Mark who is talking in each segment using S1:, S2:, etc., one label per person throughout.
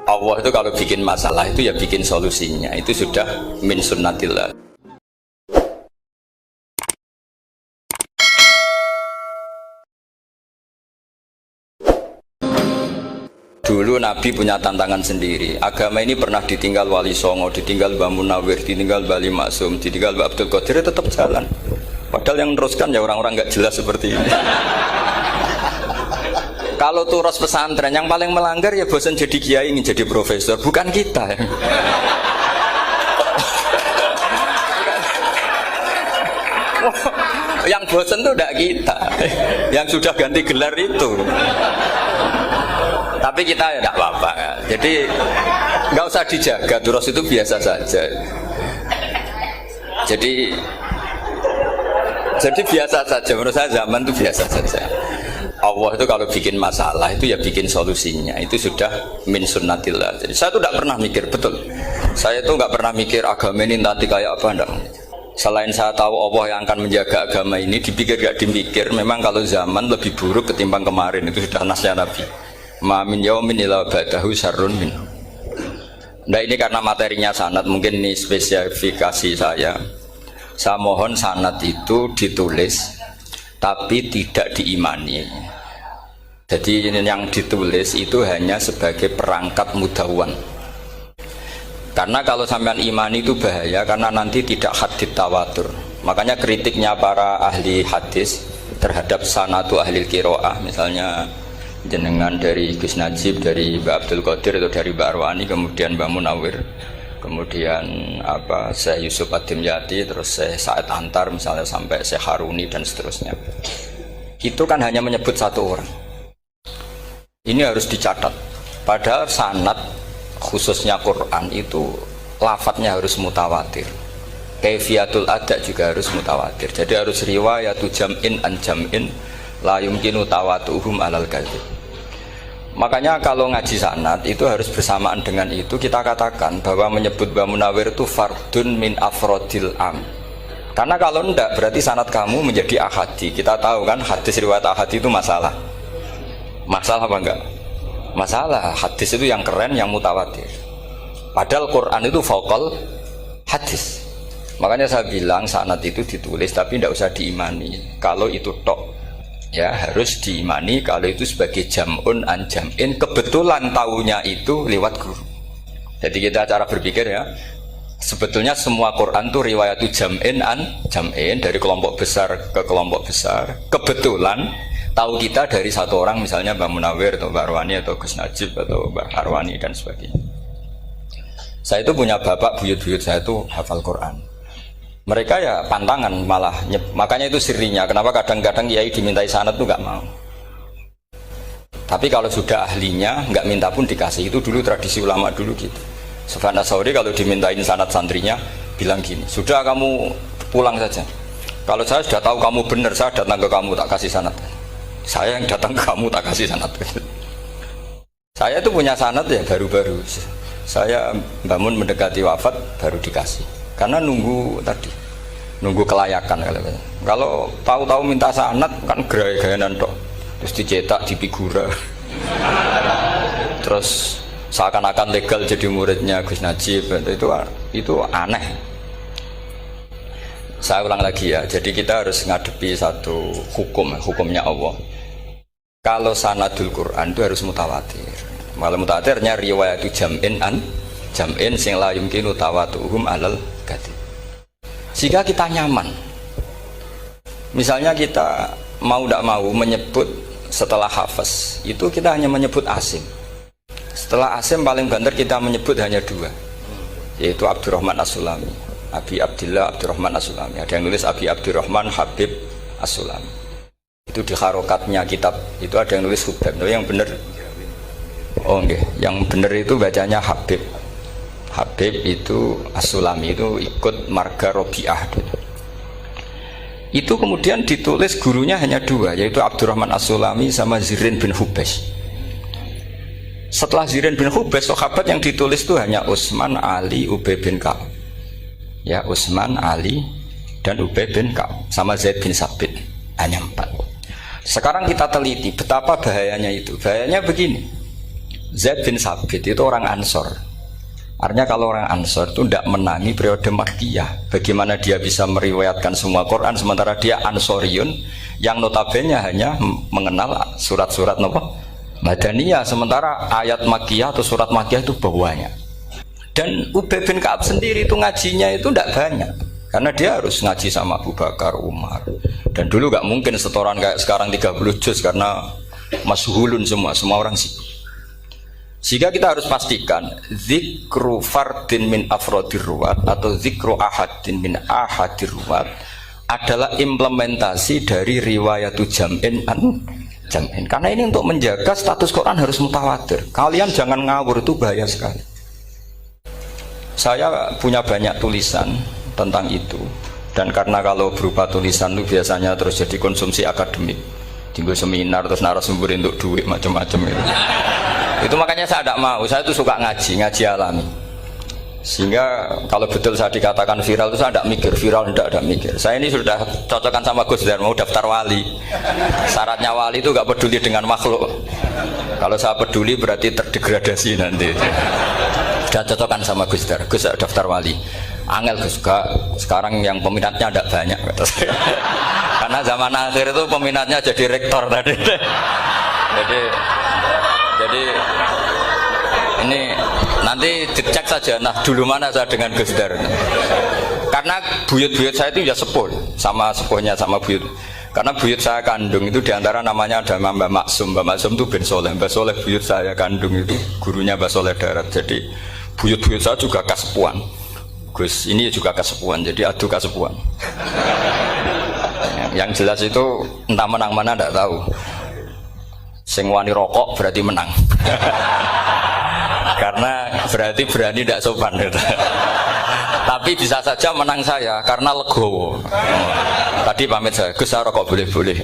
S1: Allah itu kalau bikin masalah itu ya bikin solusinya, itu sudah min sunnatillah. Dulu Nabi punya tantangan sendiri. Agama ini pernah ditinggal Wali Songo, ditinggal Mbah Munawir, ditinggal Bali Maksum, ditinggal Mbah Abdul Qadir, tetap jalan. Padahal yang meneruskan ya orang-orang nggak jelas seperti ini. Kalau turus pesantren yang paling melanggar ya bosan jadi kiai ingin jadi profesor, bukan kita. Yang bosan tuh tidak kita, yang sudah ganti gelar itu. Tapi kita ya tidak apa-apa ya. Jadi nggak usah dijaga, turus itu biasa saja. Jadi biasa saja, menurut saya zaman itu biasa saja. Allah itu kalau bikin masalah itu ya bikin solusinya, itu sudah min sunnatillah. Jadi saya tuh tidak pernah mikir, betul. Saya tuh nggak pernah mikir agama ini nanti kayak apa, enggak. Selain saya tahu Allah yang akan menjaga agama ini, dipikir gak dipikir, memang kalau zaman lebih buruk ketimbang kemarin, itu sudah nasnya Nabi. Ma min yaumin illa ba'dahu syarrun min. Nah ini karena materinya sanad, mungkin ini spesifikasi saya. Saya mohon sanad itu ditulis tapi tidak diimani. Jadi yang ditulis itu hanya sebagai perangkat mudawwan. Karena kalau sampean imani itu bahaya, karena nanti tidak hadits tawatur. Makanya kritiknya para ahli hadis terhadap sanadu ahli qiraah, misalnya jenengan dari Gus Najib, dari Mbak Abdul Qadir atau dari Mbak Arwani, kemudian Mbak Munawir, kemudian Syekh Yusuf Ad-Dimyati, terus Syekh Sa'id Antar misalnya sampai Syekh Haruni dan seterusnya. Itu kan hanya menyebut satu orang. Ini harus dicatat. Padahal sanad khususnya Quran itu lafadznya harus mutawatir. Kaifiyatul ada juga harus mutawatir. Jadi harus riwayatu jam'in an jam'in la yumkinu tawatuhum alal kadzib. Makanya kalau ngaji sanad itu harus bersamaan dengan itu kita katakan bahwa menyebut Mbah Munawir itu fardun min afrodil am. Karena kalau enggak berarti sanad kamu menjadi ahadi. Kita tahu kan hadis riwayat ahadi itu masalah. Masalah apa enggak? Masalah. Hadis itu yang keren, yang mutawatir. Padahal Quran itu fauqal hadis. Makanya saya bilang sanad itu ditulis tapi tidak usah diimani. Kalau itu tok ya harus diimani kalau itu sebagai jam'un an jam'in, kebetulan taunya itu lewat guru. Jadi kita cara berpikir ya, sebetulnya semua Quran itu riwayatu jam'in an jam'in, dari kelompok besar ke kelompok besar. Kebetulan tahu kita dari satu orang, misalnya Mbak Munawir atau Mbak Arwani atau Gus Najib atau Mbak Arwani dan sebagainya. Saya itu punya bapak, buyut-buyut saya itu hafal Quran. Mereka ya pantangan malah, makanya itu sirinya. Kenapa kadang-kadang kiai dimintai sanad tuh nggak mau. Tapi kalau sudah ahlinya nggak minta pun dikasih. Itu dulu tradisi ulama dulu gitu. Sufyan Ats-Tsauri kalau dimintain sanad santrinya bilang gini, sudah kamu pulang saja. Kalau saya sudah tahu kamu benar, saya datang ke kamu tak kasih sanad. Saya yang datang ke kamu tak kasih sanad. Saya itu punya sanad ya baru-baru. Saya bangun mendekati wafat baru dikasih. Karena nunggu tadi, nunggu kelayakan. Kalau tahu-tahu minta sanad kan gaya-gayanan toh, terus dicetak di figura, terus seakan-akan legal jadi muridnya Gus Najib, itu aneh. Saya ulang lagi ya, jadi kita harus ngadepi satu hukumnya Allah. Kalau sanadul Quran itu harus mutawatir. Kalau mutawatirnya riwayatu jam'in an jam'in sing la yumkinu tawatuhum alal kadzib. Jika kita nyaman, misalnya kita mau tidak mau menyebut setelah hafaz itu kita hanya menyebut asim. Setelah asim paling banter kita menyebut hanya dua, yaitu Abdurrahman As-Sulami, Abi Abdillah Abdurrahman As-Sulami. Ada yang nulis Abi Abdurrahman Habib As-Sulami. Itu di harokatnya kitab itu ada yang nulis Hubab. Yang benar, oh enggak, yang benar itu bacanya Habib. Habib itu As-Sulami, itu ikut marga Robi'ah. Itu kemudian ditulis gurunya hanya dua, yaitu Abdurrahman As-Sulami sama Zirin bin Hubesh. Setelah Zirin bin Hubesh, sahabat yang ditulis itu hanya Utsman, Ali, Ubay bin Ka'ab. Ya, Utsman, Ali dan Ubay bin Ka'ab sama Zaid bin Sabit, hanya 4. Sekarang kita teliti betapa bahayanya itu. Bahayanya begini. Zaid bin Sabit itu orang Ansor. Artinya kalau orang Ansor itu tidak menangi periode Makkiyah. Bagaimana dia bisa meriwayatkan semua Quran sementara dia Ansoriun yang notabene hanya mengenal surat-surat Madaniyah, sementara ayat Makkiyah atau surat Makkiyah itu banyak. Dan Ubay bin Ka'ab sendiri itu ngajinya itu tidak banyak karena dia harus ngaji sama Abu Bakar, Umar. Dan dulu nggak mungkin setoran kayak sekarang 30 juz karena masyhulun semua orang sih. Sehingga kita harus pastikan zikru fardin min afrodir ruwat atau zikru ahadin min ahadir ruwat adalah implementasi dari riwayatu jam'in an jam'in. Karena ini untuk menjaga status Quran harus mutawatir. Kalian jangan ngawur, itu bahaya sekali. Saya punya banyak tulisan tentang itu, dan karena kalau berupa tulisan itu biasanya terus jadi konsumsi akademik, tinggal seminar terus narasumber untuk duit macam-macam itu. Itu makanya saya tidak mau, saya itu suka ngaji alami. Sehingga kalau betul saya dikatakan viral itu saya tidak mikir, viral tidak mikir. Saya ini sudah cocokkan sama Gus Dar, mau daftar wali. Syaratnya wali itu nggak peduli dengan makhluk. Kalau saya peduli berarti terdegradasi nanti. Sudah cocokkan sama Gus Dar, Gus daftar wali. Angel Gus, sekarang yang peminatnya tidak banyak kata saya. Karena zaman akhir itu peminatnya jadi rektor tadi. Jadi ini nanti dicek saja. Nah dulu mana saya dengan Gus Dar? Karena buyut-buyut saya itu ya sepuh, sama sepuhnya sama buyut. Karena buyut saya kandung itu diantara namanya ada Mbak Maksum. Mbak Maksum itu bin Soleh. Mbak Soleh buyut saya kandung itu gurunya Mbak Soleh Darat. Jadi buyut-buyut saya juga kasepuan. Gus ini juga kasepuan. Jadi adu kasepuan. Yang jelas itu entah menang mana tidak tahu. Sing wani rokok berarti menang. Karena berarti berani tidak sopan gitu. Tapi bisa saja menang saya karena legowo. Tadi pamit saya, Gus saya rokok boleh-boleh.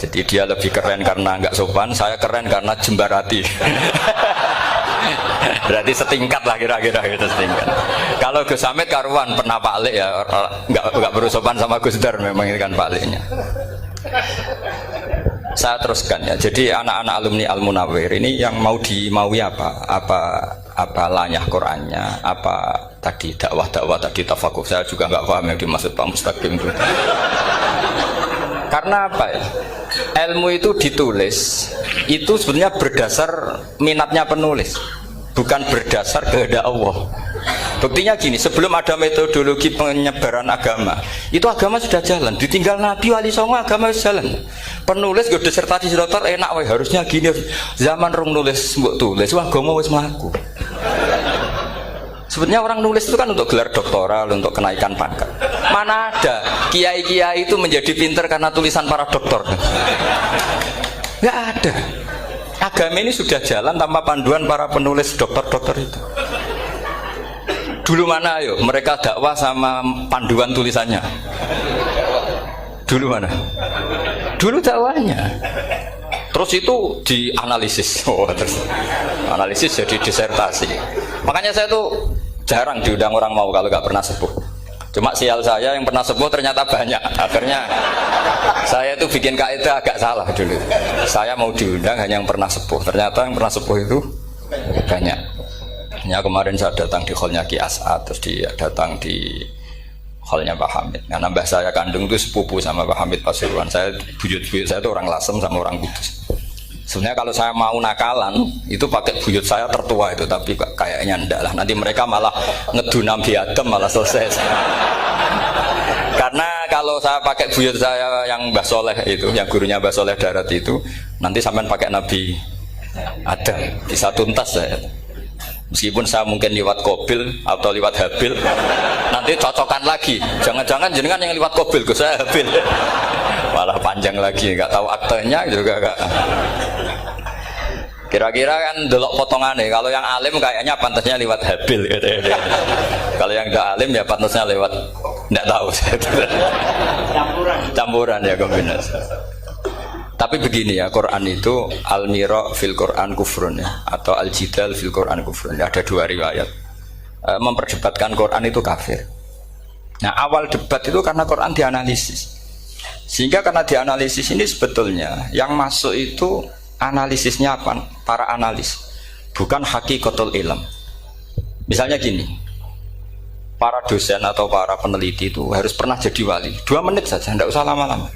S1: Jadi dia lebih keren karena nggak sopan, saya keren karena jembarati. Berarti setingkat lah kira-kira gitu, setingkat. Kalau Gus Hamid karuan pernah Pak Alik ya, nggak perlu sopan sama Gus Dar, memang ini kan Pak Aliknya. Saya teruskan ya. Jadi anak-anak alumni Al-Munawwir ini yang mau dimaui apa lanyah Qur'annya, apa tadi dakwah tadi tafakuh. Saya juga nggak paham yang dimaksud Pak Mustaqim itu. Karena apa ya? Ilmu itu ditulis itu sebenarnya berdasar minatnya penulis, bukan berdasar kehendak Allah. Buktinya gini, sebelum ada metodologi penyebaran agama, itu agama sudah jalan. Ditinggal Nabi Wali Songo agama sudah jalan. Penulis gue disertasi dokter enak, harusnya gini. Zaman rong nulis mbok tulis, wah agama wis mlaku. Sebenarnya orang nulis itu kan untuk gelar doktoral, untuk kenaikan pangkat. Mana ada kiai-kiai itu menjadi pinter karena tulisan para doktor? Nggak ada. Agama ini sudah jalan tanpa panduan para penulis dokter-dokter itu. Dulu mana ayo mereka dakwah sama panduan tulisannya? Dulu mana? Dulu dakwahnya. Terus itu dianalisis. Terus analisis jadi disertasi. Makanya saya tuh jarang diundang orang mau kalau nggak pernah sepuh. Cuma sial saya yang pernah sepuh ternyata banyak. Akhirnya saya itu bikin kaidah agak salah dulu. Saya mau diundang hanya yang pernah sepuh. Ternyata yang pernah sepuh itu banyak. Ya, kemarin saya datang di hallnya Ki As'ad, terus dia datang di hallnya Pak Hamid. Karena mbah saya kandung itu sepupu sama Pak Hamid Pasuruan. Saya buyut-buyut saya itu orang Lasem sama orang Kudus. Sebenarnya kalau saya mau nakalan itu pakai buyut saya tertua itu, tapi kayaknya enggak lah. Nanti mereka malah ngedu Nabi Adam malah selesai. Karena kalau saya pakai buyut saya yang Mbah Soleh itu, yang gurunya Mbah Soleh Darat itu, nanti sampean pakai Nabi Adam bisa tuntas saya. Meskipun saya mungkin lewat Kobil atau lewat Habil, nanti cocokkan lagi. Jangan-jangan jenengan yang lewat Kobil, ke saya Habil. Malah panjang lagi, nggak tahu aktenya juga nggak. Kira-kira kan delok potongannya. Kalau yang alim kayaknya pantasnya lewat Habil. Gitu. Kalau yang nggak alim ya pantasnya lewat, nggak tahu. Campuran ya kombinasi. Tapi begini ya, Quran itu al-mira fil Quran kufrun ya, atau al-jidal fil Quran kufrun. Ada dua riwayat. Memperdebatkan Quran itu kafir. Nah, awal debat itu karena Quran dianalisis. Sehingga karena dianalisis ini sebetulnya yang masuk itu analisisnya apa? Para analis. bukan hakikatul ilm. Misalnya gini, para dosen atau para peneliti itu harus pernah jadi wali 2 menit saja, tidak usah lama-lama.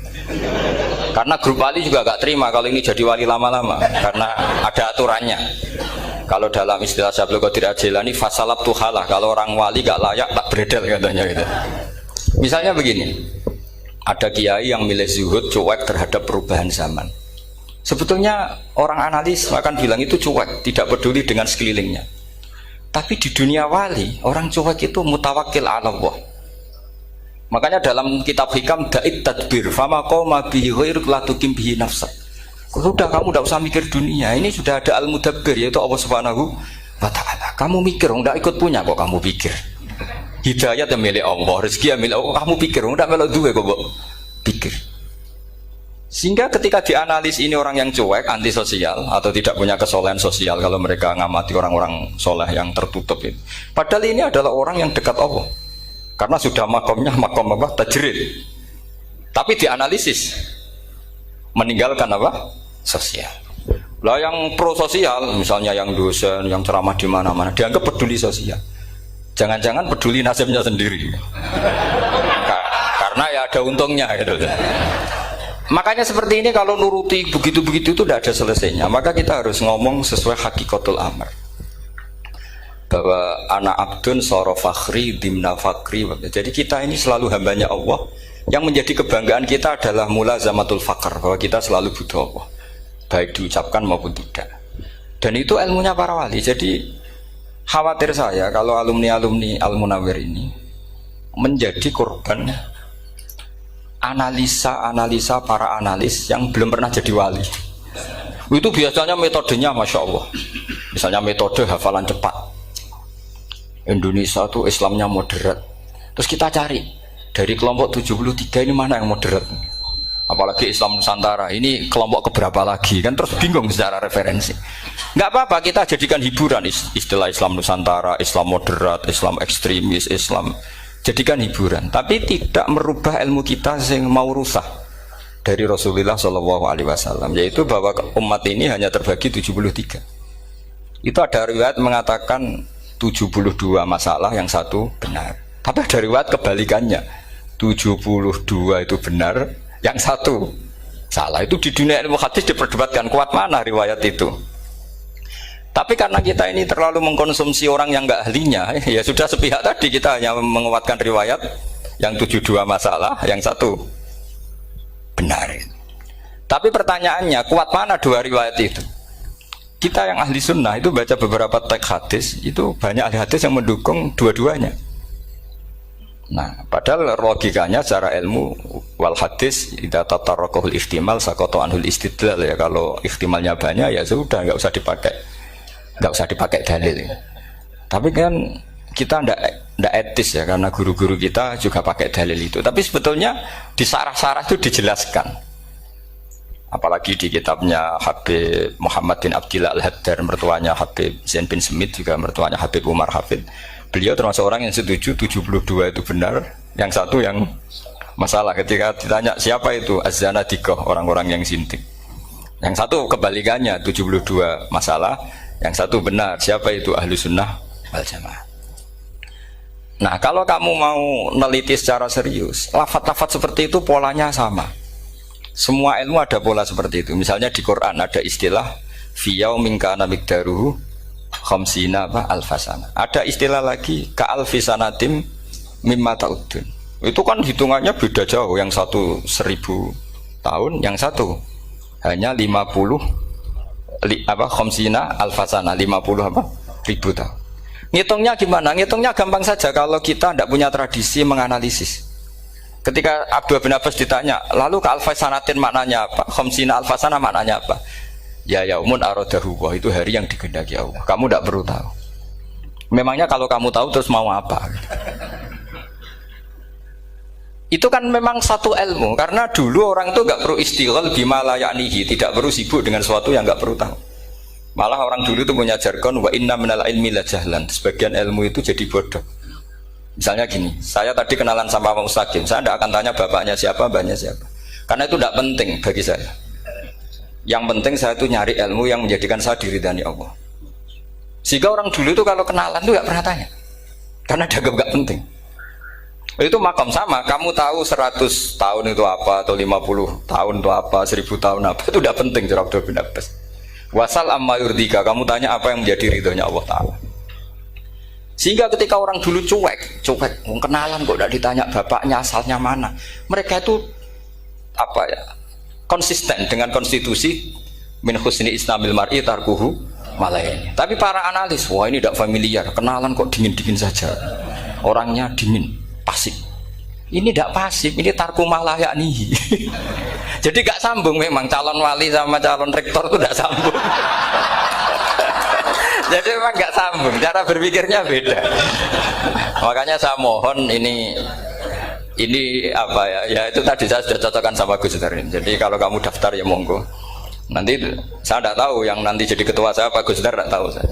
S1: Karena grup wali juga gak terima kalau ini jadi wali lama-lama, karena ada aturannya. Kalau dalam istilah Syaikhul Qadir Al-Jilani, fasalab tuhalah, kalau orang wali gak layak tak beredel katanya gitu. Misalnya begini, ada kiai yang milih zuhud, cuek terhadap perubahan zaman. Sebetulnya orang analis akan bilang itu cuek, tidak peduli dengan sekelilingnya. Tapi di dunia wali, orang cuek itu mutawakkil ala Allah. Makanya dalam kitab hikam da'it tadbir fama qawma bihi ghairuk la tukim bihi nafsak. Sudah, kamu tidak usah mikir dunia, ini sudah ada al-mudabbir, yaitu Allah Subhanahu wa ta'ala. Kamu mikir, tidak ikut punya kok kamu pikir. Hidayat yang milik Allah, rezeki yang milik Allah, kamu pikir, tidak melok dua kok pikir. Sehingga ketika dianalisis ini orang yang cuek, antisosial atau tidak punya kesolehan sosial, kalau mereka ngamati orang-orang soleh yang tertutup itu. Padahal ini adalah orang yang dekat Allah. Karena sudah makomnya makom apa? Tajrid. Tapi dianalisis meninggalkan apa? Sosial. Lah yang pro sosial, misalnya yang dosen, yang ceramah di mana-mana, dianggap peduli sosial. Jangan-jangan peduli nasibnya sendiri. Karena ya ada untungnya gitu. Makanya seperti ini kalau nuruti begitu-begitu itu tidak ada selesainya. Maka kita harus ngomong sesuai hakikatul amr. Bahwa anak abdun soro fakhri dimna fakri. Jadi kita ini selalu hambanya Allah. Yang menjadi kebanggaan kita adalah mulazamatul fakr, bahwa kita selalu butuh Allah, baik diucapkan maupun tidak. Dan itu ilmunya para wali. Jadi khawatir saya kalau alumni-alumni Al-Munawwir ini menjadi korban analisa para analis yang belum pernah jadi wali. Itu biasanya metodenya Masya Allah. Misalnya metode hafalan cepat. Indonesia tuh Islamnya moderat. Terus kita cari dari kelompok 73 ini mana yang moderat. Apalagi Islam Nusantara ini kelompok keberapa lagi, kan terus bingung secara referensi. Nggak apa-apa, kita jadikan hiburan istilah Islam Nusantara, Islam moderat, Islam ekstremis, Islam, jadikan hiburan. Tapi tidak merubah ilmu kita yang mau rusak dari Rasulullah SAW, yaitu bahwa umat ini hanya terbagi 73. Itu ada riwayat mengatakan 72 masalah, yang satu benar. Tapi ada riwayat kebalikannya, 72 itu benar, yang satu salah. Itu di dunia ilmu hadis diperdebatkan kuat mana riwayat itu. Tapi karena kita ini terlalu mengkonsumsi orang yang nggak ahlinya, ya sudah sepihak tadi, kita hanya menguatkan riwayat yang 72 masalah, yang satu benar. Tapi pertanyaannya, kuat mana dua riwayat itu? Kita yang ahli sunnah itu baca beberapa teks hadis, itu banyak ahli hadis yang mendukung dua-duanya. Nah, padahal logikanya secara ilmu wal hadis idza tatarraqahul ihtimal saqata anhul istidlal, ya kalau ihtimalnya banyak ya sudah nggak usah dipakai dalil. Tapi kan kita ndak etis ya, karena guru-guru kita juga pakai dalil itu. Tapi sebetulnya di sarah-sarah itu dijelaskan. Apalagi di kitabnya Habib Muhammad bin Abdillah Al-Haddar, mertuanya Habib Zain bin Smith, juga mertuanya Habib Umar Hafid. Beliau termasuk orang yang setuju 72 itu benar, yang satu yang masalah. Ketika ditanya siapa itu Az-Zanadiqah, orang-orang yang sintik. Yang satu kebalikannya, 72 masalah, yang satu benar, siapa itu Ahlu Sunnah wal Jamaah. Nah, kalau kamu mau neliti secara serius, lafaz-lafaz seperti itu polanya sama. Semua ilmu ada pola seperti itu. Misalnya di Quran ada istilah fi yaumin kana miqdaruhu khamsina alfasana. Ada istilah lagi ka alfisanatim mimma ta'udun. Itu kan hitungannya beda jauh. Yang satu 1000 tahun, yang satu hanya 50 khamsina alfasana, 50 ribu tahun. Ngitungnya gimana? Ngitungnya gampang saja kalau kita tidak punya tradisi menganalisis. Ketika Abdul bin Abbas ditanya, lalu ke alfasanatin maknanya apa? Khamsina alfasana maknanya apa? Ya yaumun aradahu, wah itu hari yang dikehendaki Allah. Kamu tidak perlu tahu. Memangnya kalau kamu tahu terus mau apa? Itu kan memang satu ilmu, karena dulu orang itu nggak perlu istighal bima la ya'nihi, tidak perlu sibuk dengan sesuatu yang nggak perlu tahu. Malah orang dulu itu punya jargon wa inna minal ilmi la jahlan. Sebagian ilmu itu jadi bodoh. Misalnya gini, saya tadi kenalan sama Pak Mustaqim, saya tidak akan tanya bapaknya siapa, mbaknya siapa, karena itu tidak penting bagi saya. Yang penting saya itu nyari ilmu yang menjadikan saya diridani Allah. Sehingga orang dulu itu kalau kenalan tuh nggak pernah tanya, karena dianggap nggak penting. Itu makam sama, kamu tahu 100 tahun itu apa, atau 50 tahun itu apa, 1000 tahun apa, itu tidak penting cara Abdul bin Abbas. Wasal amma yurdika, kamu tanya apa yang menjadi ridhonya Allah Ta'ala. Sehingga ketika orang dulu cuek, kenalan kok tidak ditanya bapaknya asalnya mana, mereka itu apa ya, konsisten dengan konstitusi min husni islamil mar'i tarkuhu malaini. Tapi para analis, wah ini tidak familiar, kenalan kok dingin-dingin saja, orangnya dingin, pasif. Ini tidak pasif, ini tarku malah yaknihi. Jadi gak sambung memang calon wali sama calon rektor itu tidak sambung. Jadi memang gak sambung, cara berpikirnya beda. Makanya saya mohon ini apa ya? Ya itu tadi saya sudah cocokkan sama Gus Darin. Jadi kalau kamu daftar ya monggo. Nanti saya tidak tahu yang nanti jadi ketua saya Pak Gus Dar, tidak tahu saya.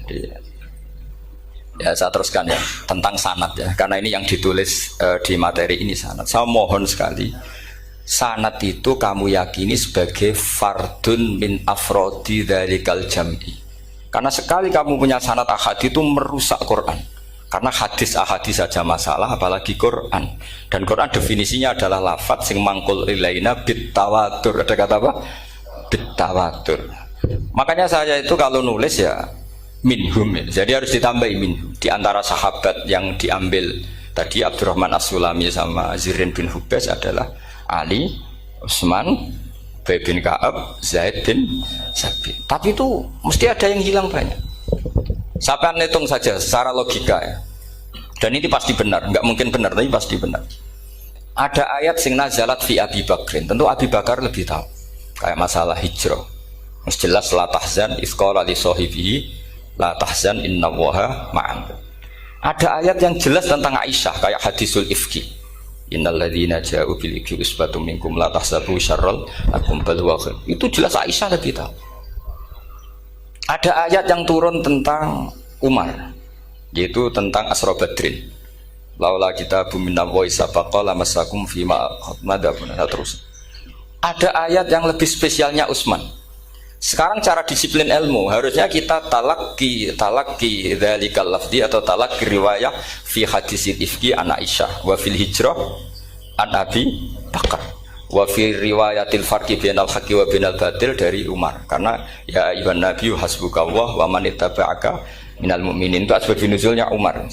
S1: Jadi, ya saya teruskan ya tentang sanad ya, karena ini yang ditulis di materi ini sanad. Saya mohon sekali, sanad itu kamu yakini sebagai fardun min afrodi dzalikal jam'i. Karena sekali kamu punya sanad ahad itu merusak Quran. Karena hadis ahadis saja masalah, apalagi Quran. Dan Quran definisinya adalah lafadz sing mangkul ilaina bit tawatur. Ada kata apa? Bit tawatur. Makanya saya itu kalau nulis ya minhum, jadi harus ditambahi minhum. Di antara sahabat yang diambil tadi Abdurrahman As-Sulami sama Zirin bin Hubes adalah Ali, Utsman, Ubay bin Ka'ab, Zaid bin Sabit. Tapi itu mesti ada yang hilang banyak. Sampai hitung saja secara logika ya. Dan ini pasti benar, nggak mungkin benar tapi pasti benar. Ada ayat sing nazalat fi Abi Bakrin. Tentu Abi Bakar lebih tahu. Kayak masalah hijrah. Mesti jelas la tahzan isqala li sahibihi la tahzan innallaha ma'an. Ada ayat yang jelas tentang Aisyah kayak hadisul ifki. Innalladzina ja'u bil ifki usbatum minkum la tahsabu syarral lakum bal huwa khair. Itu jelas Aisyah lebih tahu. Ada ayat yang turun tentang Umar, yaitu tentang Asra Badrin. Laula kitabun minallahi sabaqa lamassakum fima khatmadabun. Terus ada ayat yang lebih spesialnya Utsman. Sekarang cara disiplin ilmu harusnya kita talaki dzalikal lafzi atau talaki riwayah fi hadisil ifki an Aisyah wa fil hijrah an Abi Bakar wa fi riwayatil farqi bainal haqqi wa bainal batil dari Umar. Karena ya ayyuhan nabiyyu hasbukallah wa man ittaba'aka minal mu'minin, itu asbab nuzulnya Umar.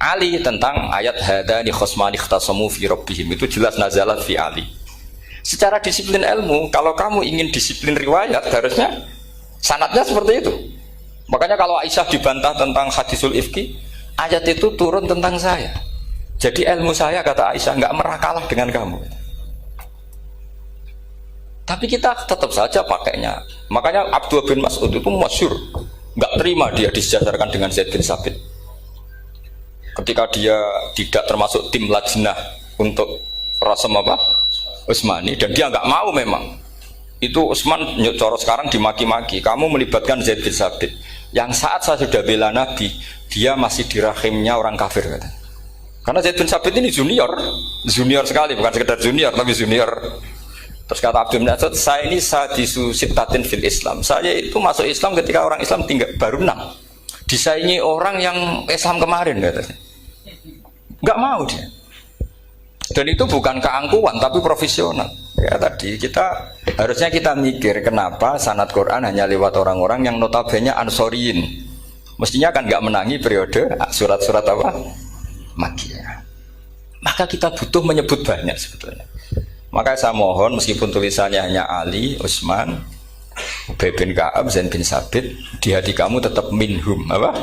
S1: Ali tentang ayat hadani khosmani ikhtasamu fi rabbihim, itu jelas nazalat fi Ali. Secara disiplin ilmu, kalau kamu ingin disiplin riwayat, harusnya sanadnya seperti itu. Makanya kalau Aisyah dibantah tentang hadisul ifki, ayat itu turun tentang saya. Jadi ilmu saya, kata Aisyah, nggak merah kalah dengan kamu. Tapi kita tetap saja pakainya. Makanya Abdullah bin Mas'ud itu masyhur, nggak terima dia disejajarkan dengan Zaid bin Sabit. Ketika dia tidak termasuk tim lajnah untuk rasam apa? Utsmani, dan dia nggak mau memang. Itu Utsman coro sekarang dimaki-maki, kamu melibatkan Zaid bin Sabit yang saat saya sudah bela Nabi, dia masih di rahimnya orang kafir, kata. Karena Zaid bin Sabit ini junior sekali, bukan sekedar junior tapi junior. Terus kata Abdul bin Asad, saya ini sadisu sittatin fil Islam, saya itu masuk Islam ketika orang Islam tinggal baru 6, disaingi orang yang Islam kemarin, katanya. Nggak mau dia. Dan itu bukan keangkuhan tapi profesional. Ya tadi harusnya kita mikir kenapa sanad Quran hanya lewat orang-orang yang notabene ansoriyin. Mestinya kan nggak menangi periode surat-surat apa? Makkiyah. Maka kita butuh menyebut banyak sebetulnya. Maka saya mohon meskipun tulisannya hanya Ali, Utsman, Ubay bin Ka'ab, Zaid bin Sabit, di hati kamu tetap minhum apa?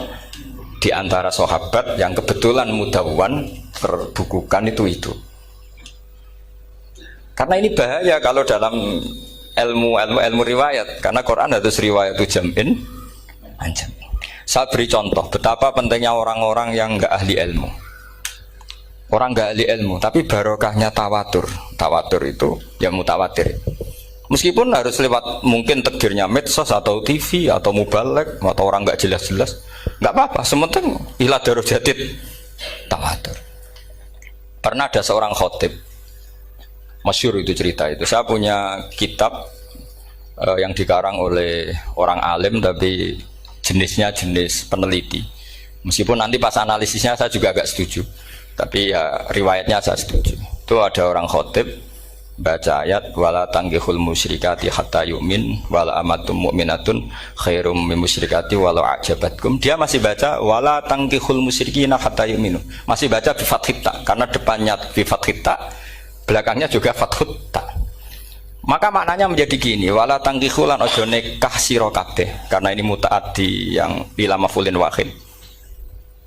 S1: Di antara sahabat yang kebetulan mudawwan terbukukan itu. Karena ini bahaya kalau dalam ilmu riwayat, karena Quran harus riwayat itu jam'in anjam. Saya beri contoh betapa pentingnya orang-orang yang enggak ahli ilmu. Orang enggak ahli ilmu, tapi barokahnya tawatur. Tawatur itu ya mutawatir. Meskipun harus lewat mungkin takdirnya medsos atau TV atau mubalek atau orang enggak jelas-jelas, enggak apa-apa, sementing ila darajatid tawatur. Pernah ada seorang khotib, masyhur itu cerita itu. Saya punya kitab yang dikarang oleh orang alim tapi jenisnya jenis peneliti. Meskipun nanti pas analisisnya saya juga agak setuju, tapi ya riwayatnya saya setuju. Itu ada orang khotib baca ayat wala tangkihul musyrikati hatta yu'min wala amatum mu'minatun khairum min musyrikati walau ajabatkum. Dia masih baca wala tangkihul musyrikina hatta yu'minu. Masih baca bi fathit ta karena depannya bi fathit ta, belakangnya juga fathut ta. Maka maknanya menjadi gini, wala tangkihul lan ojo nikah sira kabeh, karena ini mutaaddi yang ila mafulin wahid.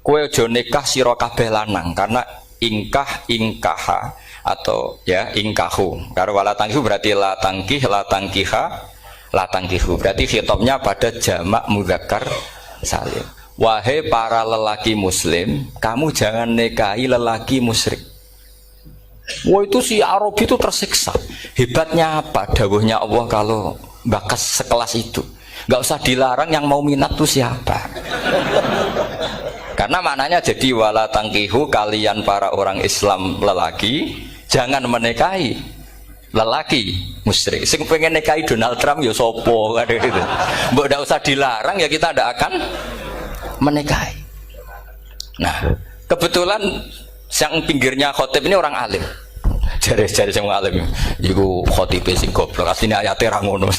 S1: Kowe aja nikah sira kabeh lanang, karena ingkaha atau ya ingkahu. Karo wala tangkihu berarti la tangkih, la tangkiha, la tangkihu. Berarti khitabnya pada jamak mudzakkar salim. Wahai para lelaki muslim, kamu jangan nikahi lelaki musyrik. Wah, itu si Arabi itu tersiksa. Hebatnya apa dawuhnya Allah kalau bakas sekelas itu? Gak usah dilarang, yang mau minat tuh siapa? Karena maknanya jadi wala tangkihu, kalian para orang Islam lelaki jangan menikahi lelaki musyrik. Sing pengen nikahi Donald Trump ya sopo kan gitu. Mbok ndak usah dilarang ya kita ndak akan menikahi. Nah, kebetulan yang pinggirnya khotib ini orang alim. Jari-jari sing alim iku khotibe sing goblok. Asline ayate ra ngono.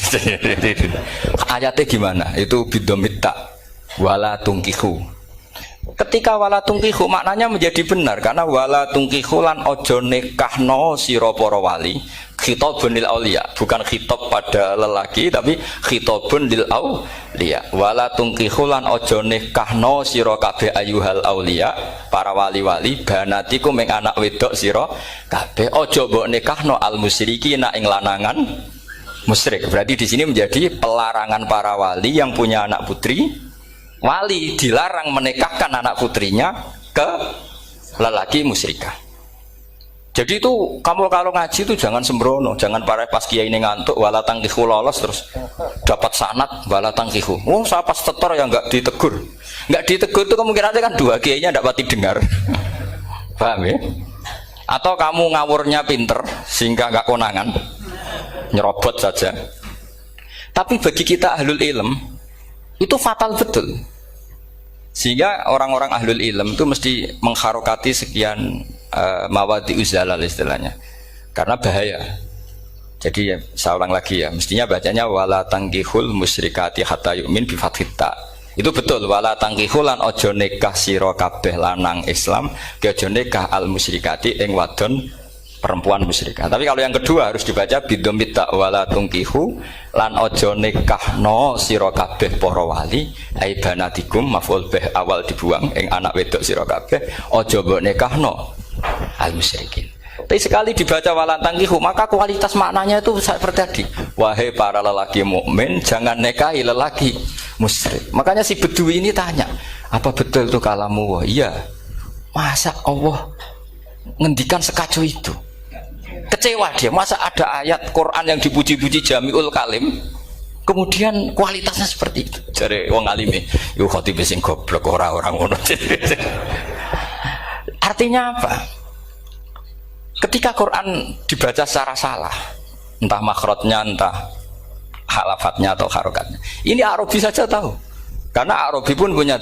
S1: Ayate gimana? Itu bidomita wala tungkihu. Ketika wala tungkihu maknanya menjadi benar, karena wala tungkihu lan ojo nikahno sira para wali, khitabun lil auliya, bukan khitab pada lelaki tapi khitabun lil auliya. Wala tungkihu lan ojo nikahno sira kabeh ayuhal auliya, para wali-wali, banatiku meng anak wedok sira kabeh, ojo mbok nikahno al musyrikina ing lanangan musyrik. Berarti di sini menjadi pelarangan para wali yang punya anak putri. Wali dilarang menikahkan anak putrinya ke lelaki musyrikah. Jadi itu kamu kalau ngaji itu jangan sembrono, jangan para pas kiai ini ngantuk wala tangkihu lolos terus dapat sanad wala tangkihu. Oh, saya pas setor yang enggak ditegur. Enggak ditegur itu kemungkinannya kan dua kiainya enggak pati dengar. Paham ya? Atau kamu ngawurnya pinter sehingga enggak konangan, nyerobot saja. Tapi bagi kita ahlul ilm itu fatal betul. Sehingga orang-orang ahlul ilm itu mesti mengharokati sekian mawadi uzalal istilahnya, karena bahaya. Jadi ya, saya ulang lagi ya, mestinya bacanya wala tangkihul musyrikati hatta yu'min bi fathit ta. Itu betul, wala tangkihul lan ojo nikah sira kabeh lanang Islam ke ojo nikah al musyrikati ing wadon perempuan musyrikah. Tapi kalau yang kedua harus dibaca bidomit ta wala tungkihu lan ojo nikahno sira kabeh para wali ai banatikum maf'ul bih awal dibuang ing anak wedok sira kabeh ojo mbok nikahno al musyrikin. Tapi sekali dibaca wala tangkihu maka kualitas maknanya itu seperti tadi. Wahai para lelaki mukmin jangan nikahi lelaki musyrik. Makanya si Bedui ini tanya, apa betul itu kalamu? Wah, iya. Masa Allah ngendikan sekacau itu? Kecewa dia, masa ada ayat Quran yang dipuji-puji jami'ul kalim kemudian kualitasnya seperti itu. Jare wong alime yo khotib sing goblok orang ngono. Artinya apa? Ketika Quran dibaca secara salah, entah makhrajnya, entah halafatnya atau harokatnya, ini Arabi saja tahu, karena Arabi pun punya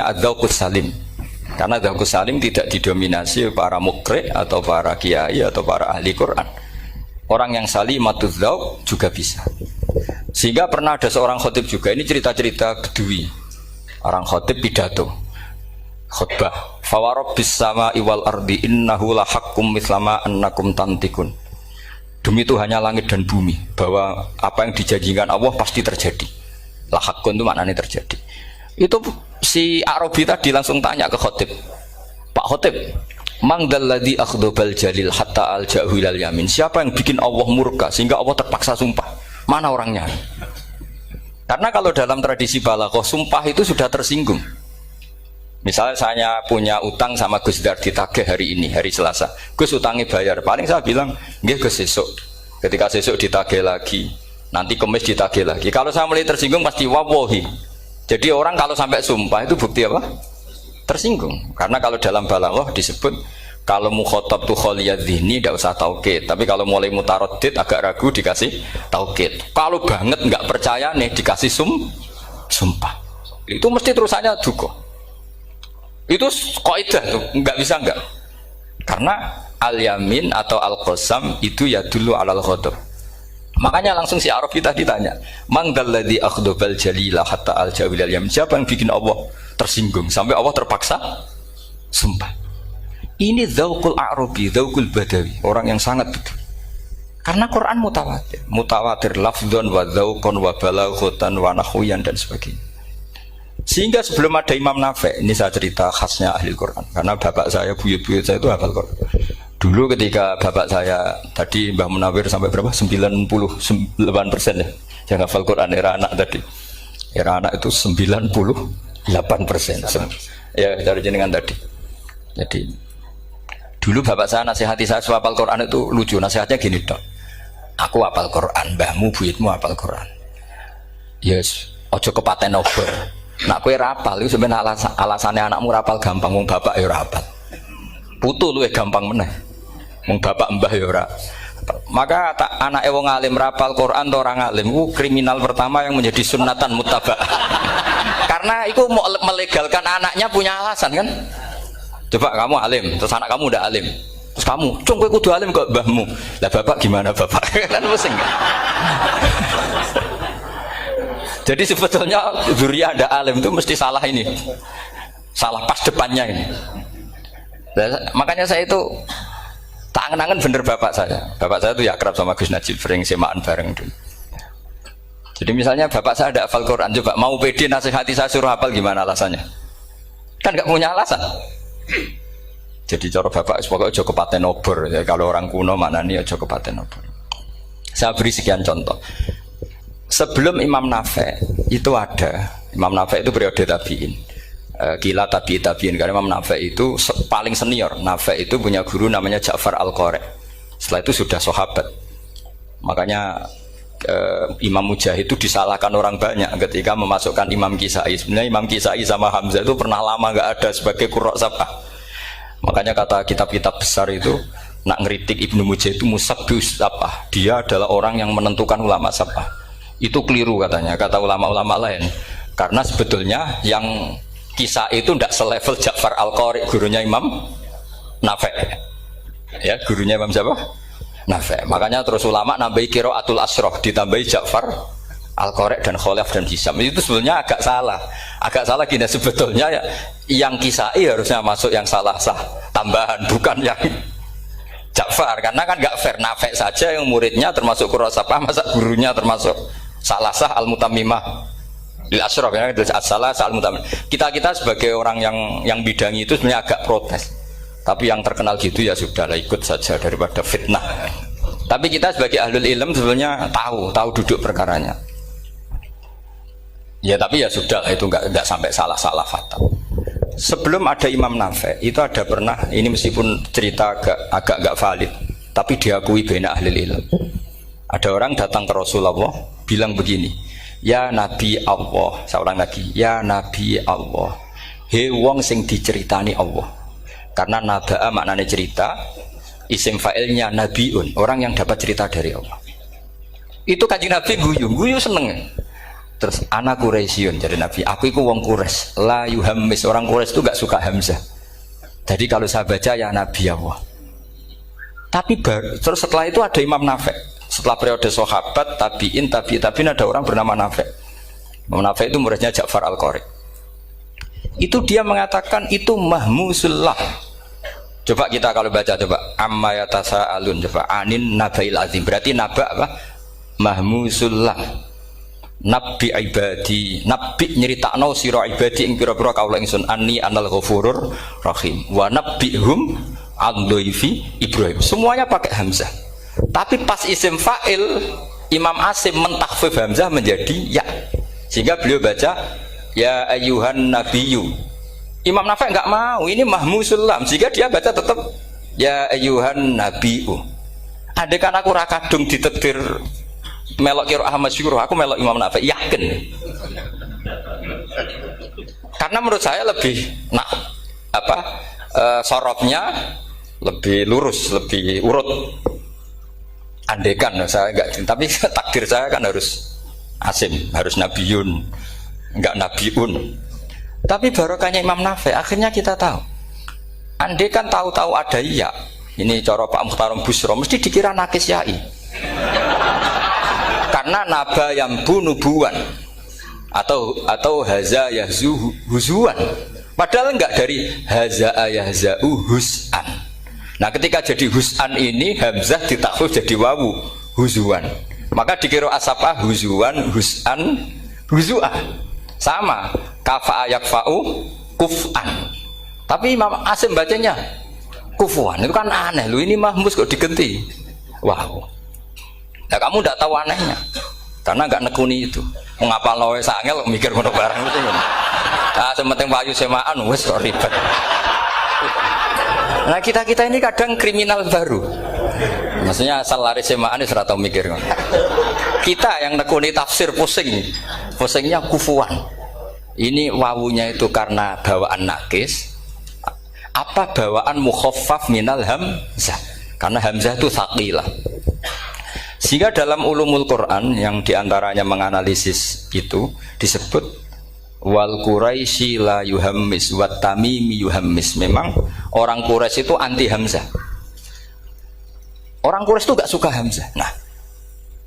S1: adzauqus salim. Karena dzauqus salim tidak didominasi para mukri atau para kiai atau para ahli Quran. Orang yang salimatuz dzauq juga bisa. Sehingga pernah ada seorang khotib juga, ini cerita-cerita Bedui. Orang khotib pidato khutbah, fawarabbis sama'i wal ardi innahu lahaqqum mislama annakum tantikun. Demi Tuhannya langit dan bumi, bahwa apa yang dijanjikan Allah pasti terjadi. Lahaqqun itu maknanya terjadi. Itu si Arabi tadi langsung tanya ke khotib, Pak khotib, mangdalladzi akhdobal jalil hatta al jahilal yamin. Siapa yang bikin Allah murka sehingga Allah terpaksa sumpah? Mana orangnya? Karena kalau dalam tradisi balaghah sumpah itu sudah tersinggung. Misalnya saya punya utang sama Gus Dar ditagih hari ini, hari Selasa. Gus utangnya bayar. Paling saya bilang, nggih Gus sesuk. Ketika sesuk ditagih lagi, nanti Kamis ditagih lagi. Kalau saya mulai tersinggung pasti wawahi. Jadi orang kalau sampai sumpah itu bukti apa? Tersinggung. Karena kalau dalam balaghah disebut kalau mukhatab tu khaliyadz dzihni tidak usah taukid, tapi kalau mulai mutaraddid agak ragu dikasih taukid. Kalau banget nggak percaya nih dikasih sumpah. itu mesti terusannya duga. Itu kaidah tuh, nggak bisa enggak. Karena al-yamin atau al-qasam itu ya dulu alal ghadab. Makanya langsung si Arabi tadi tanya, "Mangdalladzi akhdabal jalila hatta al-jawil al-yamin?" Siapa yang bikin Allah tersinggung sampai Allah terpaksa sumpah. Ini dzauqul Arabi, dzauqul Badawi, orang yang sangat betul. Karena Quran mutawatir, mutawatir lafdzon wa dzauqon wa balaghatan wa nahwiyan dan sebagainya. Sehingga sebelum ada Imam Nafi', ini saya cerita khasnya ahli Quran, karena bapak saya, buyut-buyut saya itu hafal Quran. Dulu ketika bapak saya tadi Mbah Munawir sampai berapa? 98% ya. Yang hafal Quran era anak tadi. Era anak itu 98%. Ya, dari jenengan tadi. Jadi dulu bapak saya nasihati saya soal hafal Quran itu lucu. Nasihatnya gini, Dok. Aku hafal Quran, mbahmu buyutmu hafal Quran. Yes, ojo kepaten obor. Nak kowe rapal itu sebenarnya alasannya anakmu rapal gampang, wong bapak ya rapal. Putu luwih gampang meneh. Wong bapak mbah ya ora. Maka anake wong alim rapal Quran atau orang alim itu kriminal pertama yang menjadi sunnatan muttaba'ah. Karena itu mau melegalkan anaknya punya alasan kan. Coba kamu alim, terus anak kamu udah alim. Terus kamu, "Cung kowe kudu alim kok mbahmu." Lah bapak gimana bapak? Kan pusing. Jadi sebetulnya zuriyah ada alim itu mesti salah ini, salah pas depannya ini. Makanya saya itu tak angen-angen bener bapak saya. Bapak saya itu ya akrab sama Gus Najib, sering semaan bareng dulu. Jadi misalnya bapak saya ada hafal Quran, coba mau pede nasihati saya suruh hafal gimana alasannya? Kan nggak punya alasan. Jadi cara bapak pokoknya ojo kepaten obor. Ya, kalau orang kuno mana nih ojo kepaten obor. Saya beri sekian contoh. Sebelum Imam Nafi' itu ada, Imam Nafi' itu periode tabi'in, kila tabi'in, karena Imam Nafi' itu paling senior. Nafi' itu punya guru namanya Ja'far Al-Qari. Setelah itu sudah sahabat. Makanya Imam Mujahid itu disalahkan orang banyak ketika memasukkan Imam Kisai. Sebenarnya Imam Kisai sama Hamzah itu pernah lama nggak ada sebagai qurra sab'ah. Makanya kata kitab-kitab besar itu nak ngeritik Ibnu Mujahid itu musabbius sab'ah. Dia adalah orang yang menentukan ulama sab'ah. Itu keliru katanya, kata ulama-ulama lain. Karena sebetulnya yang kisah itu tidak selevel Ja'far Al-Qari, gurunya Imam Nafi'. Ya, gurunya Imam siapa? Nafi'. Makanya terus ulama nambahi qiraatul asroh, ditambahi Ja'far Al-Qari dan Khalaf dan Hisam. Itu sebetulnya agak salah. Agak salah gini, sebetulnya ya, yang kisah harusnya masuk yang salah sah tambahan, bukan yang Ja'far. Karena kan nggak fair, Nafi' saja yang muridnya termasuk qurrasabah, masa gurunya termasuk salah sah al-mutammimah lil asyraf ya, salah sah al-mutammimah. Kita sebagai orang yang bidangi itu sebenarnya agak protes, tapi yang terkenal gitu ya sudahlah, ikut saja daripada fitnah. Tapi kita sebagai ahlul ilm sebenarnya tahu duduk perkaranya ya, tapi ya sudah itu nggak sampai salah fatal. Sebelum ada Imam Nafi' itu ada pernah, ini meskipun cerita agak nggak valid, tapi diakui baina ahlul ilm. Ada orang datang ke Rasulullah bilang begini, "Ya Nabi Allah," saya ulang lagi, "Ya Nabi Allah, he wong sing diceritani Allah." Karena naba'a maknanya cerita, isim fa'ilnya nabiun, orang yang dapat cerita dari Allah. Itu Kanjeng Nabi guyu seneng. Terus anak Quraisyun, jadi Nabi, aku itu wong Quraisy, la yuhammis, orang Quraisy itu gak suka hamzah. Jadi kalau saya baca ya Nabi Allah. Tapi terus setelah itu ada Imam Nafi'. Setelah periode sahabat, tabi'in ada orang bernama Nafi'. Imam Nafi' itu muridnya Ja'far Al-Qari. Itu dia mengatakan itu mahmusullah. Coba kita kalau baca coba amma yatasaalun, coba anin nabail azim. Berarti naba apa? Mahmusullah. Nabi ibadi, nabi nyeritakno sira ibadi ing pira-pira kaula ingsun anni anal ghafurur rahim wa nabbihum an dhaifi Ibrahim. Semuanya pakai hamzah. Tapi pas isim fa'il Imam Asim mentakhfif hamzah menjadi ya, sehingga beliau baca ya ayyuhan nabiyyu. Imam Nafi' enggak mau, ini mahmusul lam, sehingga dia baca tetap ya ayyuhan nabiyyu. Andai kan aku ra kadung ditakdir melok qiraah masyhur, aku melok Imam Nafi', yakin. Karena menurut saya lebih sorotnya lebih lurus, lebih urut. Andekan saya enggak, tapi takdir saya kan harus Asim, harus Nabiyun. enggak nabiun. Tapi barokahnya Imam Nafi, akhirnya kita tahu. Andai kan tahu-tahu ada ya, ini cara Pak Muhtaram Busro, mesti dikira nakis yai. Karena naba yang nubuwan atau haza yahzu huzuan. Padahal enggak dari haza yahza'u hus'an. Nah, ketika jadi hus'an ini hamzah ditakhfif jadi wawu huzuan. Maka dikira asapa huzuan, hus'an, huzu'an. Sama, kafa yakfa'u kuf'an. Tapi Imam Asim bacanya kufuan. Itu kan aneh. Lu ini mahmus kok digenti. Wow. Nah, kamu tidak tahu anehnya. Karena nggak nekuni itu. Mengapa lo sangel mikir ngono barang itu. Ah, sementing payu semaan wis kok ribet. Nah, kita ini kadang kriminal baru. Maksudnya asal lari semaan wis ora tau mikir. Kita yang nekuni tafsir pusing. Pusingnya kufuan. Ini wawunya itu karena bawaan nakis. Apa bawaan mukhaffaf minal hamzah? Karena hamzah itu tsaqilah. Sehingga dalam ulumul Quran yang diantaranya menganalisis itu disebut wal Quraisy la yuhammis wat tamimi yuhammis. Memang orang Quraisy itu anti hamzah. Orang Quraisy itu gak suka hamzah. Nah,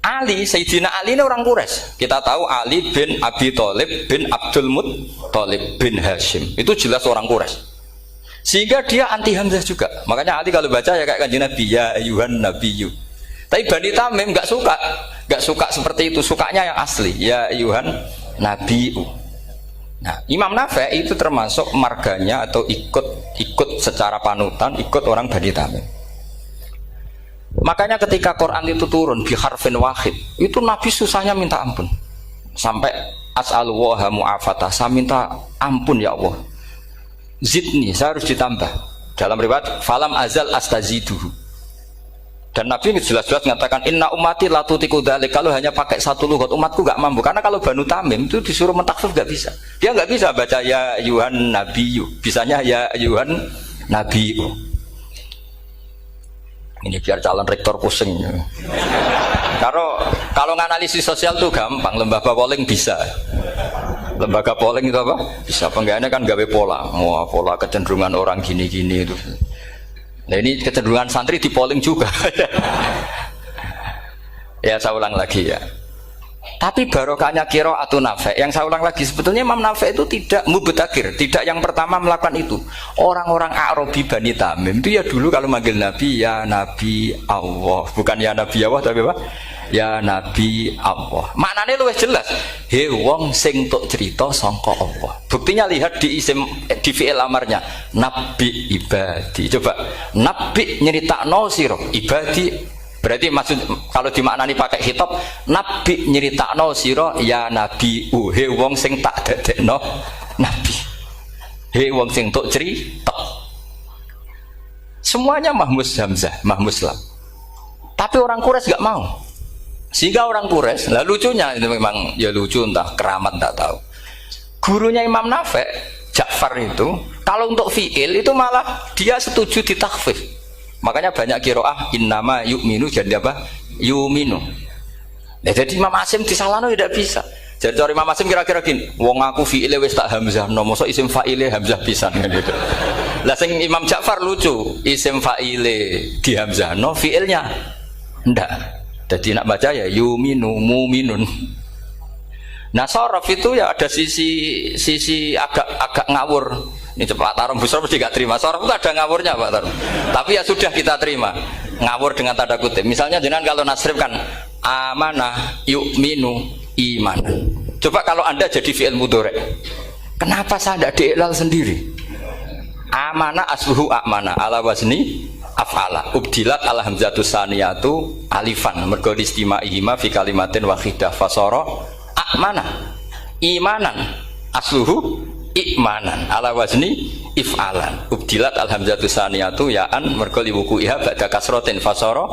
S1: Ali, Sayyidina Ali ini orang Quraisy. Kita tahu Ali bin Abi Thalib bin Abdul Muttalib bin Hashim. Itu jelas orang Quraisy. Sehingga dia anti hamzah juga. Makanya Ali kalau baca ya kayak Kanjeng Nabi, ya ayyuhan nabiyyu. Tapi Bani Tamim nggak suka seperti itu. Sukanya yang asli, ya ayyuhan nabiyyu. Nah, Imam Nafi itu termasuk marganya atau ikut secara panutan, ikut orang Bani Tamim. Makanya ketika Quran itu turun bi harfin wahid, itu Nabi susahnya minta ampun. Sampai as'alullaha mu'afatah, saya minta ampun ya Allah. Zidni, saya harus ditambah. Dalam riwayat falam azal astaziduhu. Dan Nabi jelas-jelas mengatakan inna ummati la tutiku dzalik. Kalau hanya pakai satu lughat umatku enggak mampu. Karena kalau Banu Tamim itu disuruh mentakhfif enggak bisa. Dia enggak bisa baca ya ayyuhan nabiyyu. Bisanya ya ayyuhan nabiyyu. Ini biar calon rektor pusing. Kalau nganalisis sosial tuh gampang, lembaga polling bisa. Lembaga polling itu apa? Bisa. Penggawaannya kan gawe pola. Wah, pola kecenderungan orang gini-gini itu. Nah, ini kecenderungan santri di polling juga. Ya, saya ulang lagi ya. Tapi barokahnya qiraatun Nafi'. Yang saya ulang lagi, sebetulnya Imam Nafi' itu tidak mubtadhir, tidak yang pertama melakukan itu. Orang-orang Arabi Bani Tamim itu ya dulu kalau manggil Nabi ya Nabi Allah, bukan ya Nabi Allah tapi apa? Ya Nabi Allah. Maknanya luwih jelas. He wong sing tok cerita sangka Allah. Buktinya lihat di isim di fi'il amarnya Nabi ibadi. Coba Nabi nyeritakno sira ibadi. Berarti maksud kalau dimaknani pakai khitab Nabi nyeritakno sira ya Nabi he wong sing tak dadekno Nabi. He wong sing tok cerita. Semuanya mahmus hamzah, mahmus lam. Tapi orang Quraisy enggak mau. Sehingga orang Quraisy, lah lucunya itu memang ya lucu entah keramat enggak tahu. Gurunya Imam Nafi' Ja'far itu kalau untuk fi'il itu malah dia setuju ditakhfif. Makanya banyak qiraah innama yu'minu jadi apa? Yu'minu. Nah, jadi Imam Asim disalahno tidak bisa. Jadi cara Imam Asim kira-kira gini, wong aku fi'ile wis tak hamzah, no mosok isim fa'ile hamzah pisan gitu. Lah sing Imam Ja'far lucu, isim fa'ile di hamzah, no fi'ilnya ndak. Jadi nak baca ya yu'minu mu'minun. Nah, sorof itu ya ada sisi agak ngawur. Ini Pak Tarum Busro mesti gak terima. Sorof itu ada ngawurnya Pak Tarum. Tapi ya sudah kita terima. Ngawur dengan tanda kutip. Misalnya jangan kalau nasrif kan amanah yu'minu iman. Coba kalau Anda jadi fi'il mudhari'. Kenapa saya tidak diiklal sendiri? Amanah asluhu amana ala wazni af'ala. Ubdilat ala hamzatu saniyatu alifan. Mergo istimaihima fi kalimatin wahidah fasara amana imanan asluhu ikmanan ala wazni if'alan ubdilat alhamzatu saniyatu ya'an mergo liwuku iha ba'da kasrotin fasara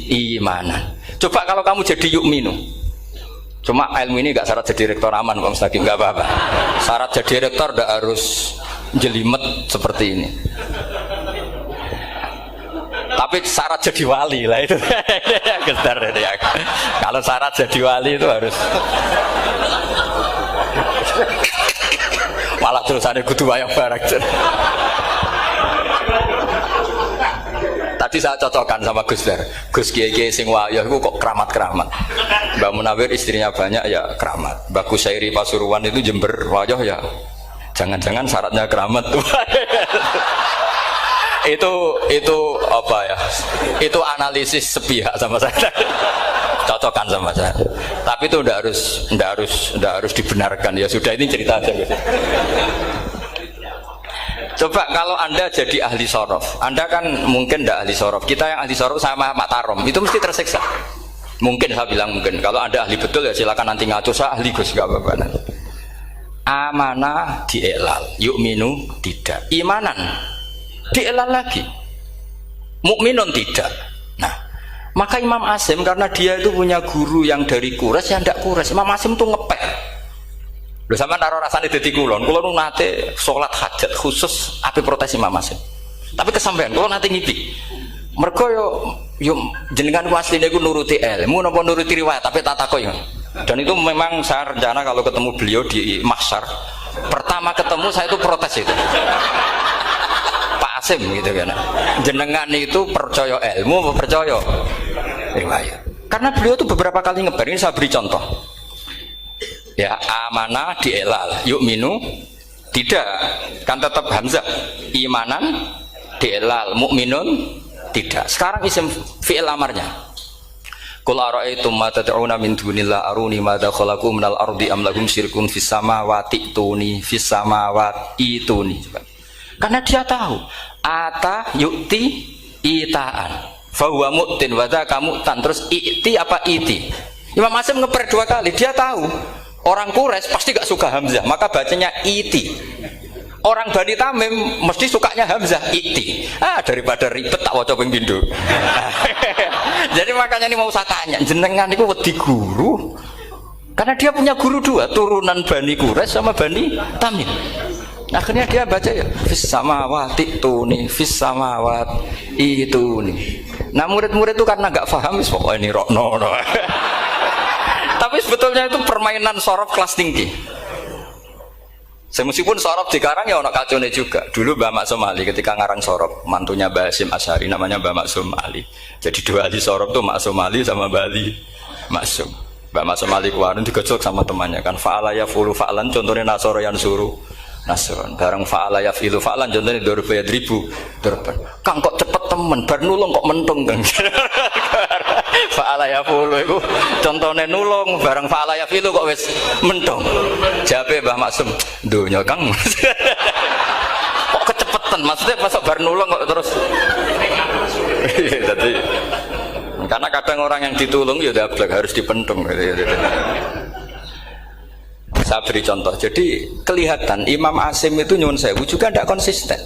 S1: imanan. Coba kalau kamu jadi yu'minu, cuma ilmu ini gak syarat jadi rektor aman Pak Mustaqim, gak apa-apa. Syarat jadi rektor gak harus jelimet seperti ini, tapi syarat jadi wali lah itu. Gedar ya. Kalau syarat jadi wali itu harus Malah terusane kudu wayang bareng. Tadi saya cocokkan sama Gus Dar. Gus Kiai sing wayah itu kok keramat-keramat. Mbak Munawir istrinya banyak ya keramat. Mbak Kusairi Pasuruan itu Jember wayah ya. Jangan-jangan syaratnya keramat tuh. itu apa ya? Itu analisis sepihak sama saya. Cocokkan sama saya. Tapi itu ndak harus dibenarkan ya. Sudah ini cerita aja Gus. Coba kalau Anda jadi ahli sorof, Anda kan mungkin tidak ahli sorof. Kita yang ahli sorof sama Pak Tarom itu mesti tersiksa. Mungkin saya bilang mungkin. Kalau Anda ahli betul ya silakan nanti ngaco, saya ahli Gus, nggak apa-apa. Amanah dielal, yu'minu tidak. Imanan dielal lagi, mukminun tidak. Nah, maka Imam Asim karena dia itu punya guru yang dari Quraisy yang tidak Quraisy. Imam Asim tuh ngepek. Lho sama naro rasane dadi kulon nate salat hajat khusus ape protes Imam Asim. Tapi kesampean kulon nate ngipi. Mergo yo jenengan ku asline ku nuruti ilmu napa nuruti riwayat tapi tak takoki. Dan itu memang saya rencana kalau ketemu beliau di mahsyar, pertama ketemu saya itu protes itu. Pak Asim gitu kan. Jenengan itu percaya ilmu apa percaya riwayat? Karena beliau itu beberapa kali ngebar, ini saya beri contoh. Ya amanah dielal, yu'minu tidak, kan tetap hamzah. Imanan dielal, mukminun tidak. Sekarang isim fi'il amarnya. Qul ara'aytum ma tad'una min dunillah aruni madza khalaqu minal ardi am lahum syirkun fis samawati tuni fis samawati tuni. Karena dia tahu ata yu'ti itaan fa huwa mu'tin wa dzaka mu'tan. Terus i'ti apa iti? Imam Asim ngeper dua kali, dia tahu orang Quraisy pasti gak suka hamzah, maka bacanya iti. Orang Bani Tamim mesti sukanya hamzah, iti. Daripada ribet tak waca ping pindho. Jadi makanya ini mau saya tanya, jenengan itu wedi guru, karena dia punya guru dua, turunan Bani Quraisy sama Bani Tamim. Akhirnya dia baca ya, fis samawati tuni, fis samawati tuni. Nah murid-murid itu karena gak paham, pokoknya ini rokno. Tapi sebetulnya itu permainan sorof kelas tinggi. Meskipun sorof dikarang ya ono kacone juga. Dulu Mbak Maksum Ali ketika ngarang sorof, mantunya Mbak Hasyim Asy'ari namanya Mbak Maksum Ali. Jadi dua ahli sorof tuh Maksum Ali sama Mbak Ali Maksum. Mbak Maksum Ali kemarin digojok sama temannya kan. Fa'ala yafulu fa'lan, contohnya nasoro yang suruh nasron. Bareng fa'ala yafilu fa'lan, contohnya dorba yadribu dorban. Kang kok cepet temen, bar nulung kok mentung kang. Fa'ala yafulu itu contohnya nulung, bareng fa'ala yafilu kok wis mentung. Jawabe Mbah Maksum, dunya kang. Kok kecepetan, maksudnya pas bar nulung kok terus. Jadi karena kadang orang yang ditulung ya dablek harus dipentung gitu. Saya beri contoh. Jadi kelihatan Imam Asim itu nyuwun sewu juga tidak konsisten.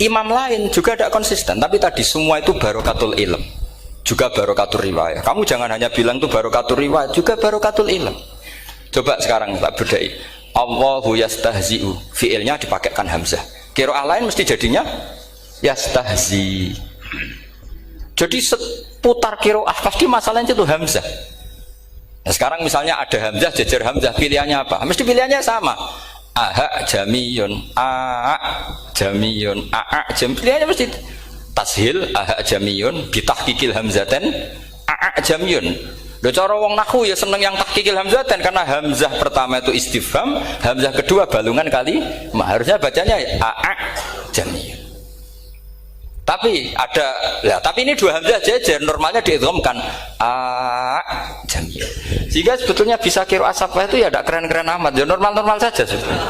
S1: Imam lain juga tidak konsisten. Tapi tadi semua itu barokatul ilm, juga barokatul riwayat. Kamu jangan hanya bilang itu barokatul riwayat, juga barokatul ilm. Coba sekarang tak bedai. Allahu yastahzi'u, fiilnya dipakaikan hamzah. Qiraah lain mesti jadinya yastahzi. Jadi seputar qiraah pasti masalahnya itu hamzah. Nah, sekarang misalnya ada hamzah jejer hamzah, pilihannya apa? Mesti pilihannya sama. Aha jamiyun, a jamiyun, a jam. Pilihannya mesti tashil aha jamiyun, bitahqiqil hamzaten a jamiyun. Lho cara wong nahwu ya seneng yang tahqiqil hamzaten karena hamzah pertama itu istifham, hamzah kedua balungan kali, harusnya bacanya a jamiyun. Tapi ada, ya, tapi ini dua hamzah jejer, normalnya diidghamkan a jamiyun. Sehingga sebetulnya bisa qiraah safah itu ya tidak keren-keren amat, ya normal-normal saja sebetulnya.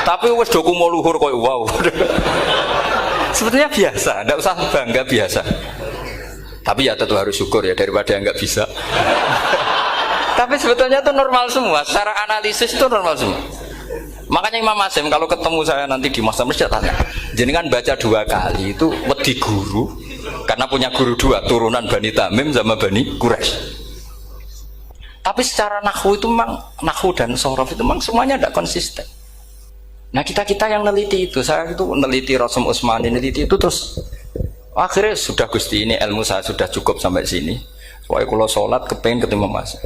S1: Tapi wis do kumo luhur koyo wow. Sebetulnya biasa, tidak usah bangga, biasa. Tapi ya tentu harus syukur ya daripada yang nggak bisa. Tapi sebetulnya itu normal semua, secara analisis itu normal semua. Makanya Imam Asim kalau ketemu saya nanti di masa mesti tanya, jenengan baca dua kali itu wedi guru, karena punya guru dua, turunan Bani Tamim sama Bani Quraisy. Tapi secara nahwu itu memang, nahwu dan sorof itu memang semuanya tidak konsisten. Nah kita yang neliti itu, saya itu neliti Rasul Utsmani, neliti itu terus akhirnya sudah Gusti ini ilmu saya sudah cukup sampai sini. Pokoknya kalau sholat kepengen ketemu Mas.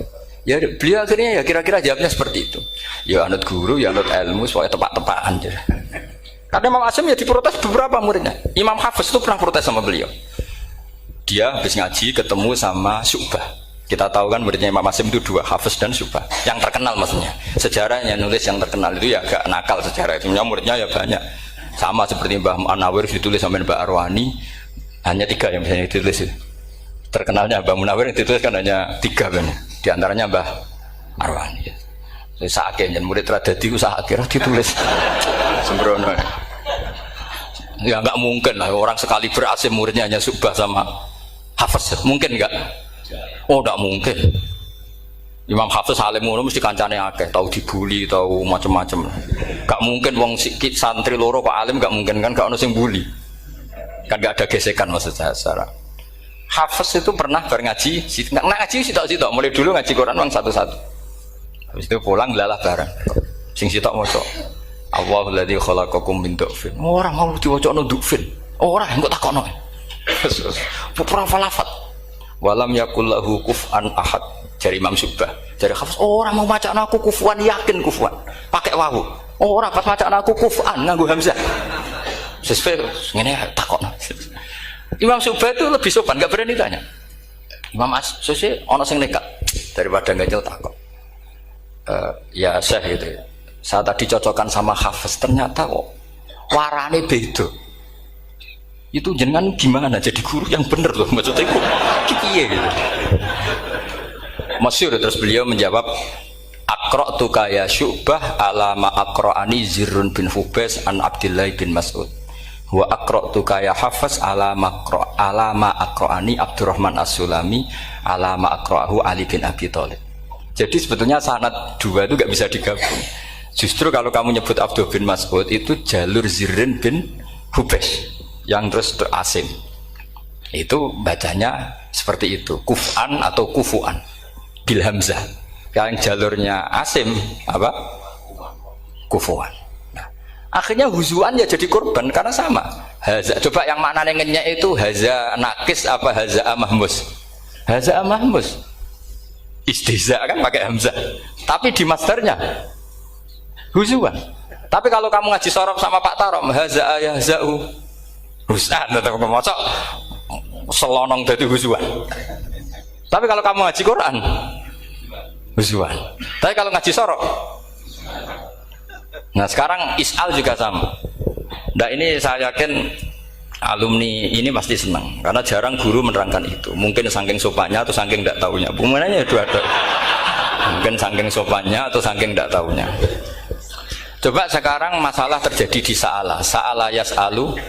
S1: Ya beliau akhirnya ya kira-kira jawabnya seperti itu. Ya anut guru, ya anut ilmu, soalnya tepak-tepakan. Karena Imam Asim ya diprotes beberapa muridnya. Imam Hafiz itu pernah protes sama beliau. Dia habis ngaji ketemu sama Syu'bah. Kita tahu kan muridnya Imam Asim itu dua, Hafiz dan Syu'bah. Yang terkenal maksudnya. Sejarahnya nulis yang terkenal itu ya agak nakal sejarah itu. Muridnya ya banyak. Sama seperti Mbah Munawir ditulis sama Mbah Arwani. Hanya 3 yang biasanya ditulis. Terkenalnya Mbah Munawir yang ditulis kan hanya 3 kan. Di antaranya Mbah Arwani. Sakit dan murid radadi ku sakit ditulis sembrono. Ya nggak mungkin lah orang sekali berasim muridnya hanya Syu'bah sama Hafiz. Mungkin nggak? Oh nggak mungkin. Imam Hafiz alim ngono mesti kancane akeh, tahu dibully, tahu macam-macam. Nggak mungkin wong sikit santri loro kok alim, nggak mungkin kan, nggak ono sing bully. Kan nggak ada gesekan maksud saya secara. Hafiz itu pernah berngaji, nggak ngaji sitok-sitok, mulai dulu ngaji Quran orang satu-satu. Habis itu pulang lalah bareng. Sing sitok maca. Allahul ladzi khalaqakum min du'fin. Ora mau diwacana du'fin. Ora engko takokno. Ora falafat. Walam yakul lahu kuf'an ahad. Jari Imam Syu'bah. Jari Hafiz, ora mau macana aku kufuan, yakin kufuan. Pakai wawu. Ora pas macana aku kuf'an nganggo hamzah. Sesuai ngene takokno. Imam Syu'bah itu lebih sopan, enggak berani tanya. Imam As-Susi ana sing nekat daripada ganjel takok. Ya Syekh gitu ya. Saya tadi cocokkan sama Hafiz, ternyata kok warane beda. Itu jenengan gimana jadi guru yang bener loh, maksudnya kok piye gitu. Masyhur terus beliau menjawab, Aqra'tu ya Syu'bah ala ma aqra'ani Zirrun bin Hubais an Abdillah bin Mas'ud. Wa aqra'tu ya Hafiz ala ma aqra'ani Abdurrahman As-Sulami ala ma aqra'ahu Ali bin Abi Thalib. Jadi sebetulnya sanad dua itu gak bisa digabung. Justru kalau kamu nyebut Abdul bin Mas'ud itu jalur Zirrin bin Hubais yang terus Asim. Itu bacanya seperti itu, kuf'an atau kufu'an bil hamzah. Yang jalurnya Asim apa? Kufu'an. Nah, akhirnya huzuan ya jadi korban karena sama. Haza, coba yang maknanya ngenyek itu haza nakis apa haza mahmus? Haza mahmus. Istihza kan pakai hamzah, tapi di masdarnya huzuan. Tapi kalau kamu ngaji sorof sama Pak Tarom, haza yahza'u husan atau ngomong selonong dari huzuan. Tapi kalau kamu ngaji Quran, huzuan. Tapi kalau ngaji sorof, nah sekarang is'al juga sama. Nah ini saya yakin alumni ini pasti senang karena jarang guru menerangkan itu. Mungkin saking sopannya atau saking tidak tahunya. Bagaimana dua-dua. Mungkin saking sopannya atau saking tidak tahunya. Coba sekarang masalah terjadi di Sa'ala yas'alu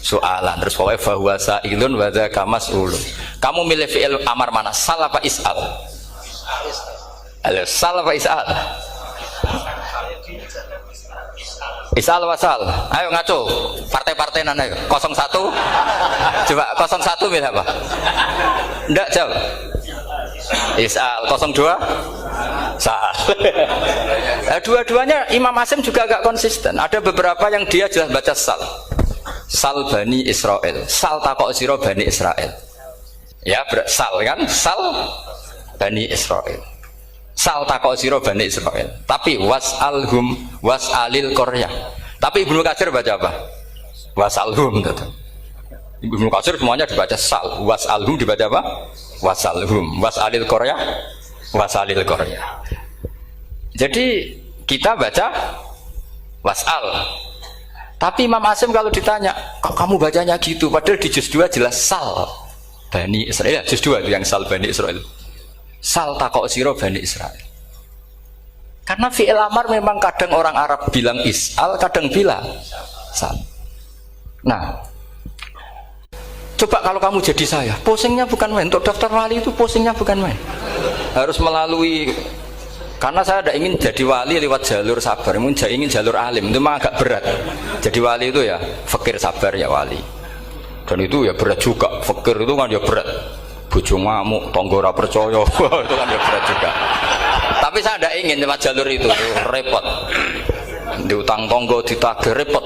S1: soalan. Terus pokoknya fahuwa sa'ilun wa dzaka mas'ulun. Kamu milih fi'il amar mana? Sal apa is'al? Sal apa is'al? Isal wasal, ayo ngaco, partai-partai nana, 01, coba 01 milih apa? Ndak jawab. Isal 02, sal. Dua-duanya Imam Asim juga agak konsisten. Ada beberapa yang dia jelas baca sal, sal Bani Israel, sal takok siro Bani Israel. Ya, sal kan, sal Bani Israel. Sal takok siro Bani Israel. Tapi was'alhum was'alil Korea. Tapi Ibnu Katsir baca apa? Was'alhum. Ibnu Katsir semuanya dibaca sal. Was'alhum dibaca apa? Was'alhum. Was'alil Korea. Was'alil Korea. Jadi kita baca was'al. Tapi Imam Asim kalau ditanya, kok kamu bacanya gitu? Padahal di juz 2 jelas sal Bani Israel. Juz 2 itu yang sal Bani Israel. Sal takok siro Bani Israel. Karena fi'il amar memang kadang orang Arab bilang is'al, kadang bilang sal. Nah, coba kalau kamu jadi saya, pusingnya bukan main. Untuk daftar wali itu pusingnya bukan main. Harus melalui, karena saya tidak ingin jadi wali lewat jalur sabar, ingin jalur alim, itu memang agak berat. Jadi wali itu ya fakir sabar ya wali. Dan itu ya berat juga, fakir itu kan ya berat. Bojo ngamuk, tonggo ora percaya, itu kan ya berat juga. Tapi saya tidak ingin lewat jalur itu, repot. Diutang tonggo, ditagih, repot.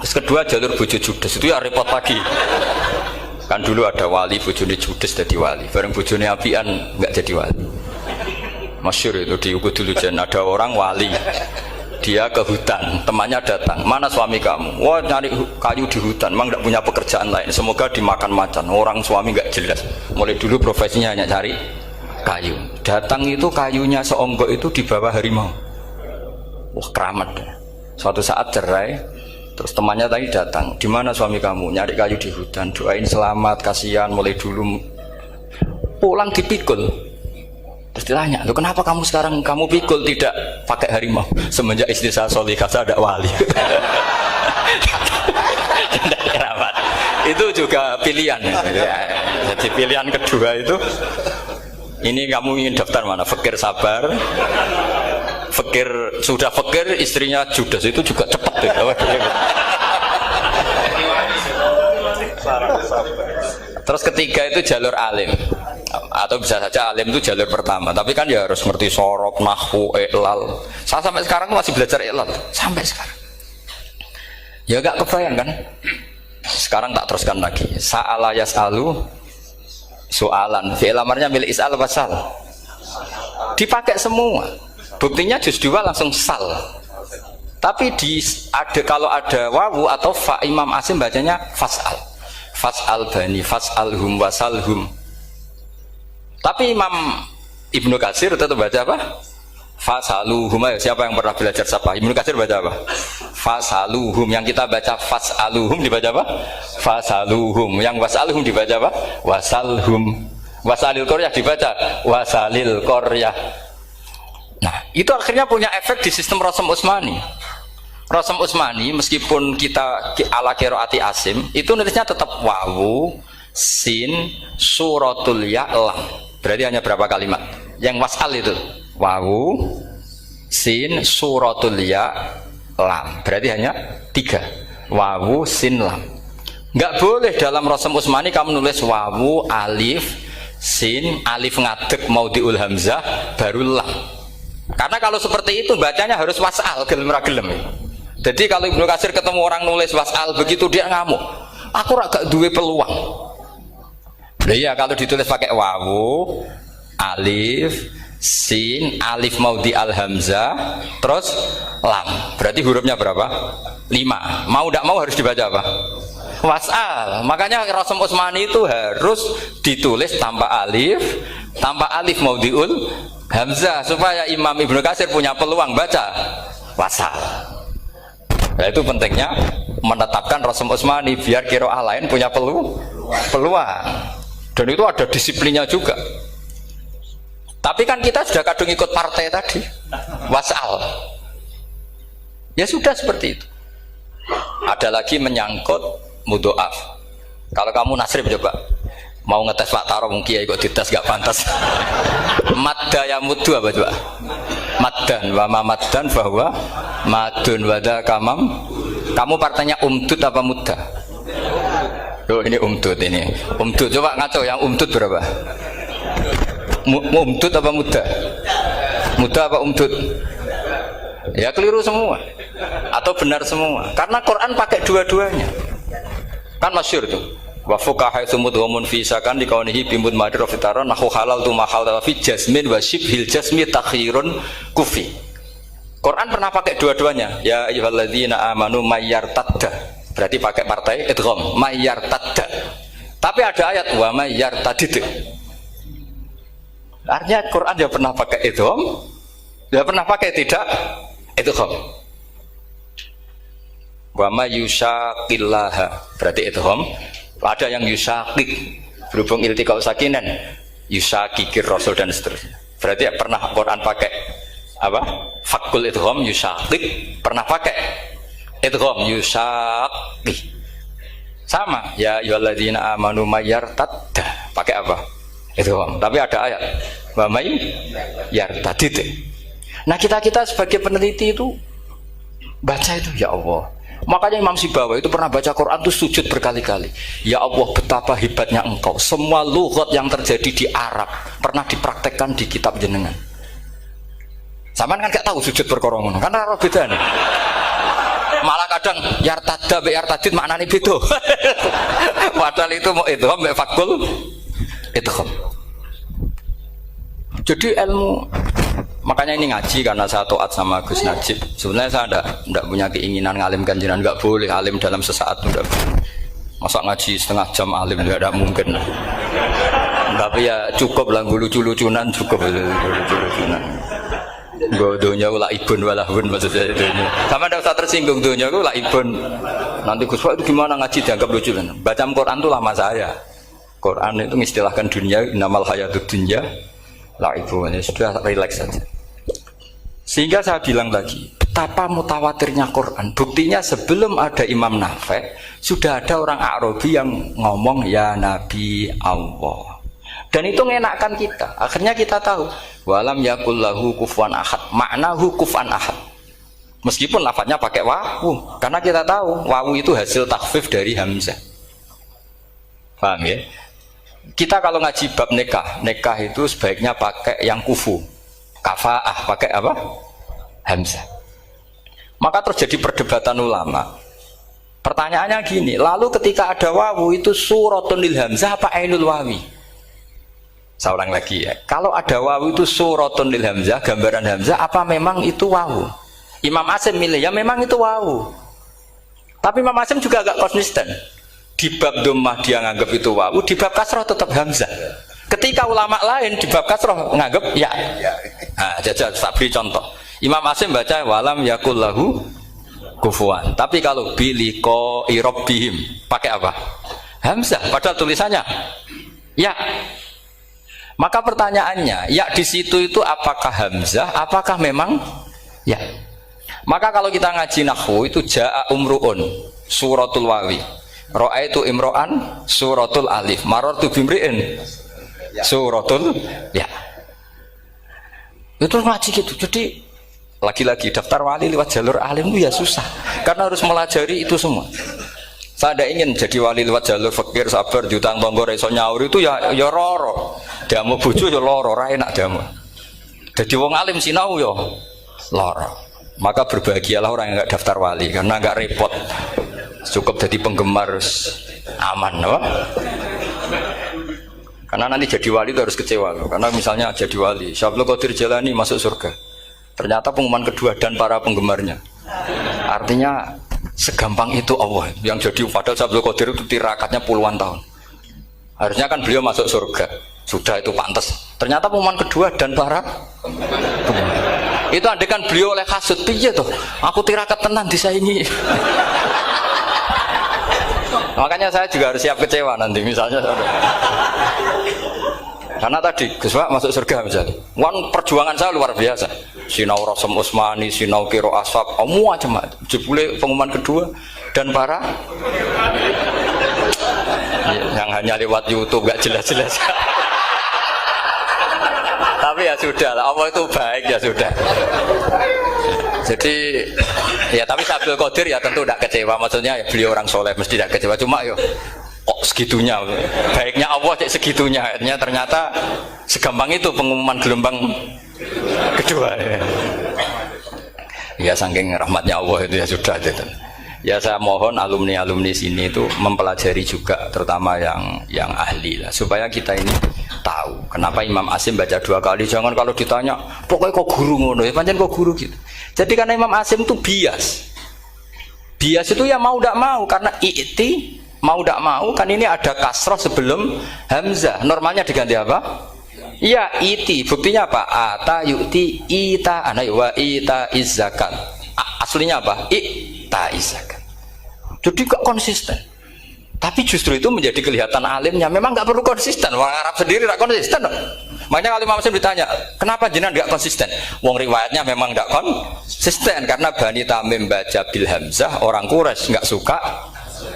S1: Terus kedua jalur bojo judes, itu ya repot lagi. Kan dulu ada wali, bojone judes jadi wali. Bareng bojone apian, nggak jadi wali. Masyhur itu di Ubudulujan ada orang wali. Dia ke hutan, temannya datang. Mana suami kamu? Wah, nyari kayu di hutan. Memang tidak punya pekerjaan lain. Semoga dimakan macan. Orang suami nggak jelas. Mulai dulu profesinya hanya cari kayu. Datang itu kayunya seonggok itu di bawah harimau. Wah, keramat. Suatu saat cerai. Terus temannya tadi datang. Di mana suami kamu? Nyari kayu di hutan. Doain selamat, kasihan. Mulai dulu pulang dipikul. Terus ditanya, loh kenapa kamu sekarang kamu pikul tidak pakai harimau? Semenjak istri saya solihah saya ada wali. Itu juga pilihan. Jadi pilihan kedua itu, ini kamu ingin daftar mana? Fakir sabar, fakir sudah fakir istrinya judes itu juga cepat. Terus ketiga itu jalur alim. Atau bisa saja alim itu jalur pertama, tapi kan ya harus ngerti sorok, nahwu, iqlal. Saya sampai sekarang masih belajar iqlal sampai sekarang. Ya gak kebayang kan? Sekarang tak teruskan lagi. Sa'ala yas'alu soalan. Fi'il amarnya milik is'al wasal. Dipakai semua. Buktinya juz 2 langsung sal. Tapi kalau ada wawu atau fa, Imam Asim bacanya fas'al. Fas'al bani, fas'alhum wasalhum. Tapi Imam Ibnu Katsir tetap baca apa? Fasaluhum. Siapa yang pernah belajar siapa? Ibnu Katsir baca apa? Fasaluhum. Yang kita baca fasaluhum dibaca apa? Fasaluhum. Yang wasaluhum dibaca apa? Wasalhum. Wasalil Qaryah dibaca wasalil Qaryah. Nah, itu akhirnya punya efek di sistem Rasam Utsmani. Rasam Utsmani meskipun kita ala qiraati Asim, itu nulisnya tetap wawu, sin, suratul ya, lam. Berarti hanya berapa kalimat? Yang wasal itu wawu, sin, suratul ya, lam. Berarti hanya 3. Wawu, sin, lam. Nggak boleh dalam Rasam Utsmani kamu nulis wawu, alif, sin, alif ngadeg maudhi'ul hamzah, baru lam. Karena kalau seperti itu bacanya harus wasal, gelem ra gelem. Jadi kalau Ibnu Katsir ketemu orang nulis wasal begitu dia ngamuk. Aku gak duwe peluang. Nah, iya kalau ditulis pakai wawu, alif, sin, alif maudhi al hamzah, terus lam. Berarti hurufnya berapa? 5. Mau tidak mau harus dibaca apa? Wasal. Makanya Rasam Utsmani itu harus ditulis tanpa alif maudhiul hamzah supaya Imam Ibnu Katsir punya peluang baca wasal. Nah, itu pentingnya menetapkan Rasam Utsmani biar qiraah lain punya peluang. Dan itu ada disiplinnya juga. Tapi kan kita sudah kadung ikut partai tadi, wasal. Ya sudah seperti itu. Ada lagi menyangkut mudhoaf. Kalau kamu nasrib coba, mau ngetes Pak Taro mungkin ya ikut dites gak pantas. Madda ya muddu apa coba? Maddan wa ma maddan bahwa madun wada kamam. Kamu partainya umdud apa mudda? Oh, ini umdud ini. Umdud coba ngaco yang umdud berapa? Umdud apa muda? Muda apa umdud? Ya keliru semua. Atau benar semua. Karena Quran pakai dua-duanya. Kan masyhur tuh. Wa fuqaha sumudhumun fi sakan di kaunihi bimud madra fitaron nahu halal tu mahal fi jasmin wa shibhil jasmi takhirun kufi. Quran pernah pakai dua-duanya. Ya ayyuhalladzina amanu mayyartadda. Berarti pakai partai idgham mayyar tadda. Tapi ada ayat wa mayyar tadid. Artinya Quran dia pernah pakai idgham, dia pernah pakai tidak idgham. Wa may yushaqillaha berarti idgham. Ada yang yushaqik berhubung iltiqa sakinan, yushaqikir rasul dan seterusnya. Berarti pernah Quran pakai apa? Fakul idgham yushaqik pernah pakai idgham yusaqi. Sama ya ayyuhalladzina amanu mayyartadda pakai apa? Idgham. Tapi ada ayat wa may yartadid. Nah, kita sebagai peneliti itu baca itu ya Allah. Makanya Imam Sibawa itu pernah baca Quran itu sujud berkali-kali. Ya Allah, betapa hebatnya Engkau. Semua lughat yang terjadi di Arab pernah dipraktekkan di kitab jenengan. Zaman kan gak tahu sujud perkara ngono. Kan ora bedane. Malah kadang yartada be yartadid maknane beda. Padahal itu mau idgham be fakul idgham. Jadi ilmu Makanya ini ngaji karena saya taat sama Gus Najib. Sebenarnya saya enggak punya keinginan ngalimkan jenengan, enggak boleh alim dalam sesaat enggak. Masa ngaji setengah jam alim enggak ada mungkin. Tapi ya cukup lah lucu-lucunan cukup lucu-lucunan. Donya ula ibun walahun maksud saya donya. Sama enggak usah tersinggung donya ula ibun. Nanti Gus Pak itu gimana ngaji dianggap lucu kan? Baca Quran itu lama saya. Quran itu mengistilahkan dunia inamal hayatud dunya la ibu, ya sudah relax saja. Sehingga saya bilang lagi, betapa mutawatirnya Quran. Buktinya sebelum ada Imam Nafi' sudah ada orang Arabi yang ngomong ya Nabi Allah. Dan itu ngenakkan kita. Akhirnya kita tahu walam yakul lahu kufuwan ahad. Maknahu kufuwan ahad. Meskipun lafadznya pakai wawu, karena kita tahu wawu itu hasil takhfif dari hamzah. Paham ya? Kita kalau ngaji bab nikah itu sebaiknya pakai yang kufu, kafaah, pakai apa? Hamzah. Maka terjadi perdebatan ulama. Pertanyaannya gini, lalu ketika ada wawu itu suratun lil hamzah apa ainul wawi? Saya ulang lagi ya. Kalau ada wawu itu suratun lil hamzah, gambaran hamzah, apa memang itu wawu? Imam Asim milih ya memang itu wawu. Tapi Imam Asim juga agak konsisten. Di bab dhammah dia nganggap itu wawu, di bab kasroh tetap hamzah. Ketika ulama lain di bab kasroh nganggap ya. Nah, jajal tak beri contoh. Imam Asim baca walam yakul lahu kufuwan. Tapi kalau biliko irobihim pakai apa? Hamzah. Padahal tulisannya ya. Maka pertanyaannya, ya di situ itu apakah hamzah? Apakah memang ya? Maka kalau kita ngaji nahwu itu jaa umruun suratul wawi. Ra'aitu imro'an suratul alif, marartu bimri'in suratul ya. Itu ngaji gitu. Jadi lagi-lagi daftar wali lewat jalur alim itu ya susah, karena harus melajari itu semua. Saya tidak ingin jadi wali lewat jalur fakir sabar diutang tonggo reso nyaur itu ya roro. Damu bojo ya loro, ra enak damu. Jadi wong alim sinau ya loro. Maka berbahagialah orang yang enggak daftar wali karena enggak repot. Cukup jadi penggemar aman, apa? Karena nanti jadi wali itu harus kecewa loh. Karena misalnya jadi wali, Syabul Qadir Jalani masuk surga. Ternyata pengumuman kedua dan para penggemarnya. Artinya segampang itu Allah yang jadi. Padahal Syabul Qadir itu tirakatnya puluhan tahun. Harusnya kan beliau masuk surga. Sudah itu pantas. Ternyata pengumuman kedua dan para penggemar. Itu andai kan beliau oleh hasud, piye tuh? Aku tirakat tenan disaingi. Makanya saya juga harus siap kecewa nanti misalnya. Karena tadi Gus Pak masuk surga misalnya. Perjuangan saya luar biasa. Sinau Rasem Usmani, sinau Kiro Asap, semua macam. Jebule pengumuman kedua dan para yang hanya lewat YouTube gak jelas-jelas. Tapi ya sudah lah, Allah itu baik ya sudah. Jadi ya tapi Syabul Qadir ya tentu tidak kecewa, maksudnya ya, beliau orang soleh mesti tidak kecewa, cuma yo kok segitunya baiknya Allah cek segitunya, akhirnya ternyata segampang itu pengumuman gelombang kedua ya saking rahmatnya Allah itu ya sudah gitu. Ya saya mohon alumni-alumni sini itu mempelajari juga terutama yang ahli lah, supaya kita ini tahu kenapa Imam Asim baca 2 kali. Jangan kalau ditanya pokoknya kok guru ngono ya pancen kok guru gitu. Jadi karena Imam Asim itu bias itu ya mau tidak mau, karena i'ti mau tidak mau kan ini ada kasroh sebelum hamzah, normalnya diganti apa? Iya iti, buktinya apa? Ata yu'ti ita ana wa ita izzakat. Aslinya apa? Ita izzakat. Jadi gak konsisten. Tapi justru itu menjadi kelihatan alimnya. Memang gak perlu konsisten. Orang Arab sendiri gak konsisten. Makanya kalau Imam Muslim ditanya, kenapa jenengan gak konsisten? Wong riwayatnya memang gak konsisten karena Bani Tamim baca bil hamzah, orang Quraisy gak suka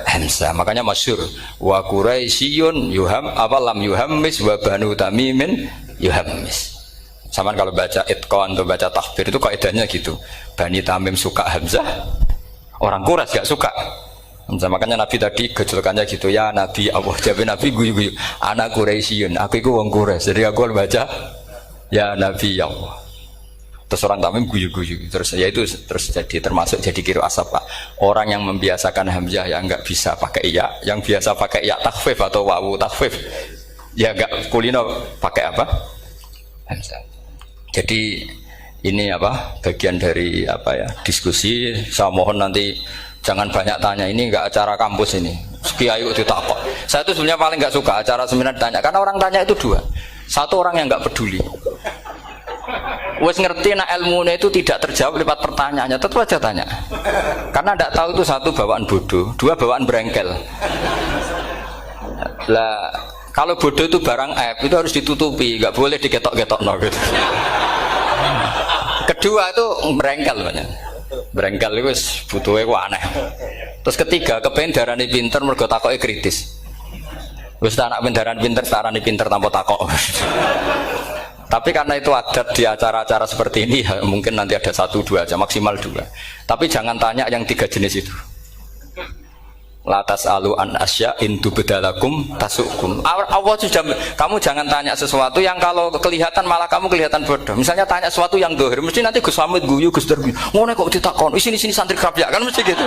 S1: hamzah. Makanya masyhur wa Quraisyun yuham lam yuhammis wa Banu Tamimin yuhammis. Sama kalau baca itqan atau baca takbir itu kaidahnya gitu. Bani Tamim suka hamzah, orang Quraisy gak suka. Makanya Nabi tadi gejolkannya gitu, ya Nabi Allah, jawab Nabi guyu-guyu, anak Quraisyun, aku itu wong Quraisy, jadi aku baca ya Nabi ya Allah. Terus orang Tamim guyu-guyu, terus ya itu terus jadi termasuk jadi kiro asap Pak. Orang yang membiasakan hamzah yang enggak bisa pakai ya, yang biasa pakai ya takhfif atau wawu takhfif, ya enggak kulino pakai apa? Hamzah. Jadi ini apa bagian dari apa ya diskusi. Saya mohon nanti jangan banyak tanya, ini nggak acara kampus ini. Kiai itu takut. Saya itu sebenarnya paling nggak suka acara seminar tanya, karena orang tanya itu dua. Satu orang yang nggak peduli, wes ngerti nak ilmunya itu tidak terjawab lewat pertanyaannya, tetap aja tanya. Karena tidak tahu itu satu bawaan bodoh, dua bawaan berengkel. Lah kalau bodoh itu barang aib, itu harus ditutupi, nggak boleh diketok-ketok no, gitu. Kedua itu berengkel banyak. Berengkel itu butuhnya kok aneh. Terus ketiga kepengen darani pinter mergo takoke kritis. Wis anak pendaran pinter, sarane pinter tanpa takok. Tapi karena itu adat di acara-acara seperti ini, ya, mungkin nanti ada 1-2 aja, maksimal 2. Tapi jangan tanya yang 3 jenis itu. Latas alu an asya intu bedalakum tasukum. Allah sudah, kamu jangan tanya sesuatu yang kalau kelihatan malah kamu kelihatan bodoh. Misalnya tanya sesuatu yang dohir, mesti nanti Gus Samit guyu, Gus Darbi. Ngono kok ditakon, sini santri kerap ya kan mesti gitu.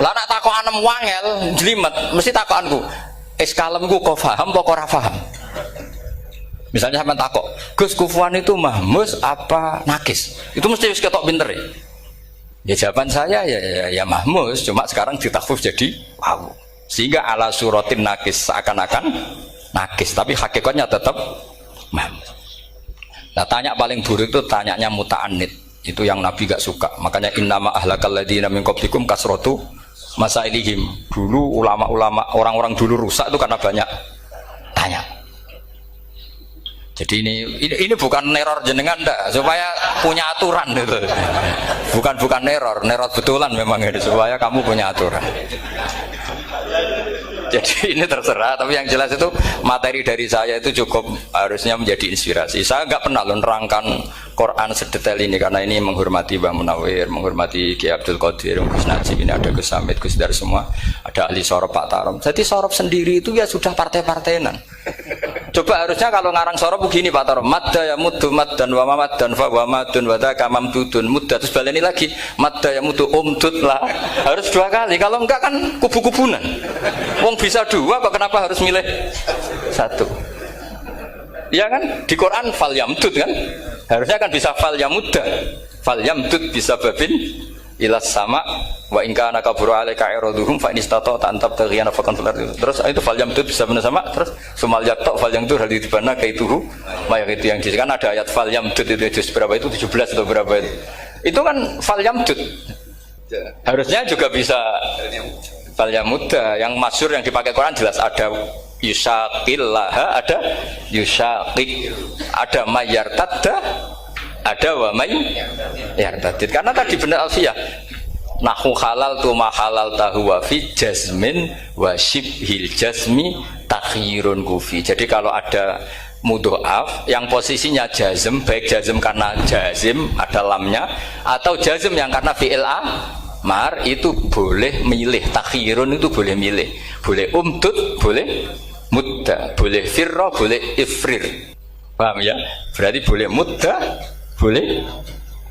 S1: Lah nak takokan wangel jlimet, mesti takokanku. Kalemku kok paham apa ora paham? Misalnya sampean takok, Gus Kufuwan itu mahmus apa nakis? Itu mesti wis ketok pinter ya. Ya jawaban saya ya mahmus, cuma sekarang ditakhfif jadi wow. Sehingga ala suratin nakis seakan-akan nakis, tapi hakikatnya tetap mahmus. Nah, tanya paling buruk itu tanyanya muta'annid. Itu yang Nabi gak suka. Makanya innama ahlakal ladzina min qablikum kasratu masailihim. Dulu ulama-ulama orang-orang dulu rusak itu karena banyak tanya. Jadi ini bukan neror jenengan ndak, supaya punya aturan gitu. Bukan neror betulan memang itu supaya kamu punya aturan. Jadi ini terserah, tapi yang jelas itu materi dari saya itu cukup harusnya menjadi inspirasi. Saya nggak pernah nerangkan Quran sedetail ini karena ini menghormati Mbah Munawir, menghormati Ki Abdul Qadir, Gus Najib, ini ada Gus Samit, Gus Dar semua, ada ahli sorop Pak Tarom. Jadi sorop sendiri itu ya sudah partai-partainan. Coba harusnya kalau ngarang sorop begini Pak Tarom, madda ya muddu maddan wa mamaddan fa wa madun wa dzaka mamdudun mudda, terus baleni lagi madda ya muddu umdud lah. Harus 2 kali, kalau enggak kan kubu-kubunan. Wong bisa 2 kok kenapa harus milih 1? Ya kan di Quran fal yamdud kan, harusnya kan bisa fal yamudda, fal yamdud bisa babin ilas sama wa in kana kaburu alaika iraduhum fa in istata'ta an tabtaghiyana faqan fil ardi. Terus itu fal yamdud bisa benar sama, terus sumal yaqta fal yamdud hal dibana kaituhu mayang itu yang kan ada ayat fal yamdud itu juz berapa itu 17 atau berapa itu. Itu kan fal yamdud. Harusnya juga bisa fal yamudda. Yang masyhur yang dipakai Quran jelas ada yusaqillaha, ada yusaqik, ada mayyartadda, ada wa may yartadid. Karena tadi benar alfiyah nahu halal tu ma halal tahu wa fi jazmin wa shibhil jazmi takhirun kufi. Jadi kalau ada mudhoaf yang posisinya jazm, baik jazm karena jazim ada lamnya atau jazm yang karena fi'il amar, itu boleh milih. Takhirun itu boleh milih, boleh umdud, boleh mudda, boleh firra, boleh ifrir. Paham ya? Berarti boleh mudda, boleh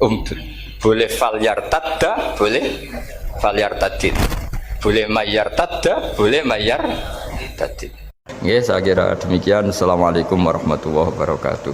S1: umdud, boleh fal yartadda, boleh fal yartadid, boleh mayyartadda, boleh mayyartadid. Nggih, saya kira demikian. Assalamualaikum warahmatullahi wabarakatuh.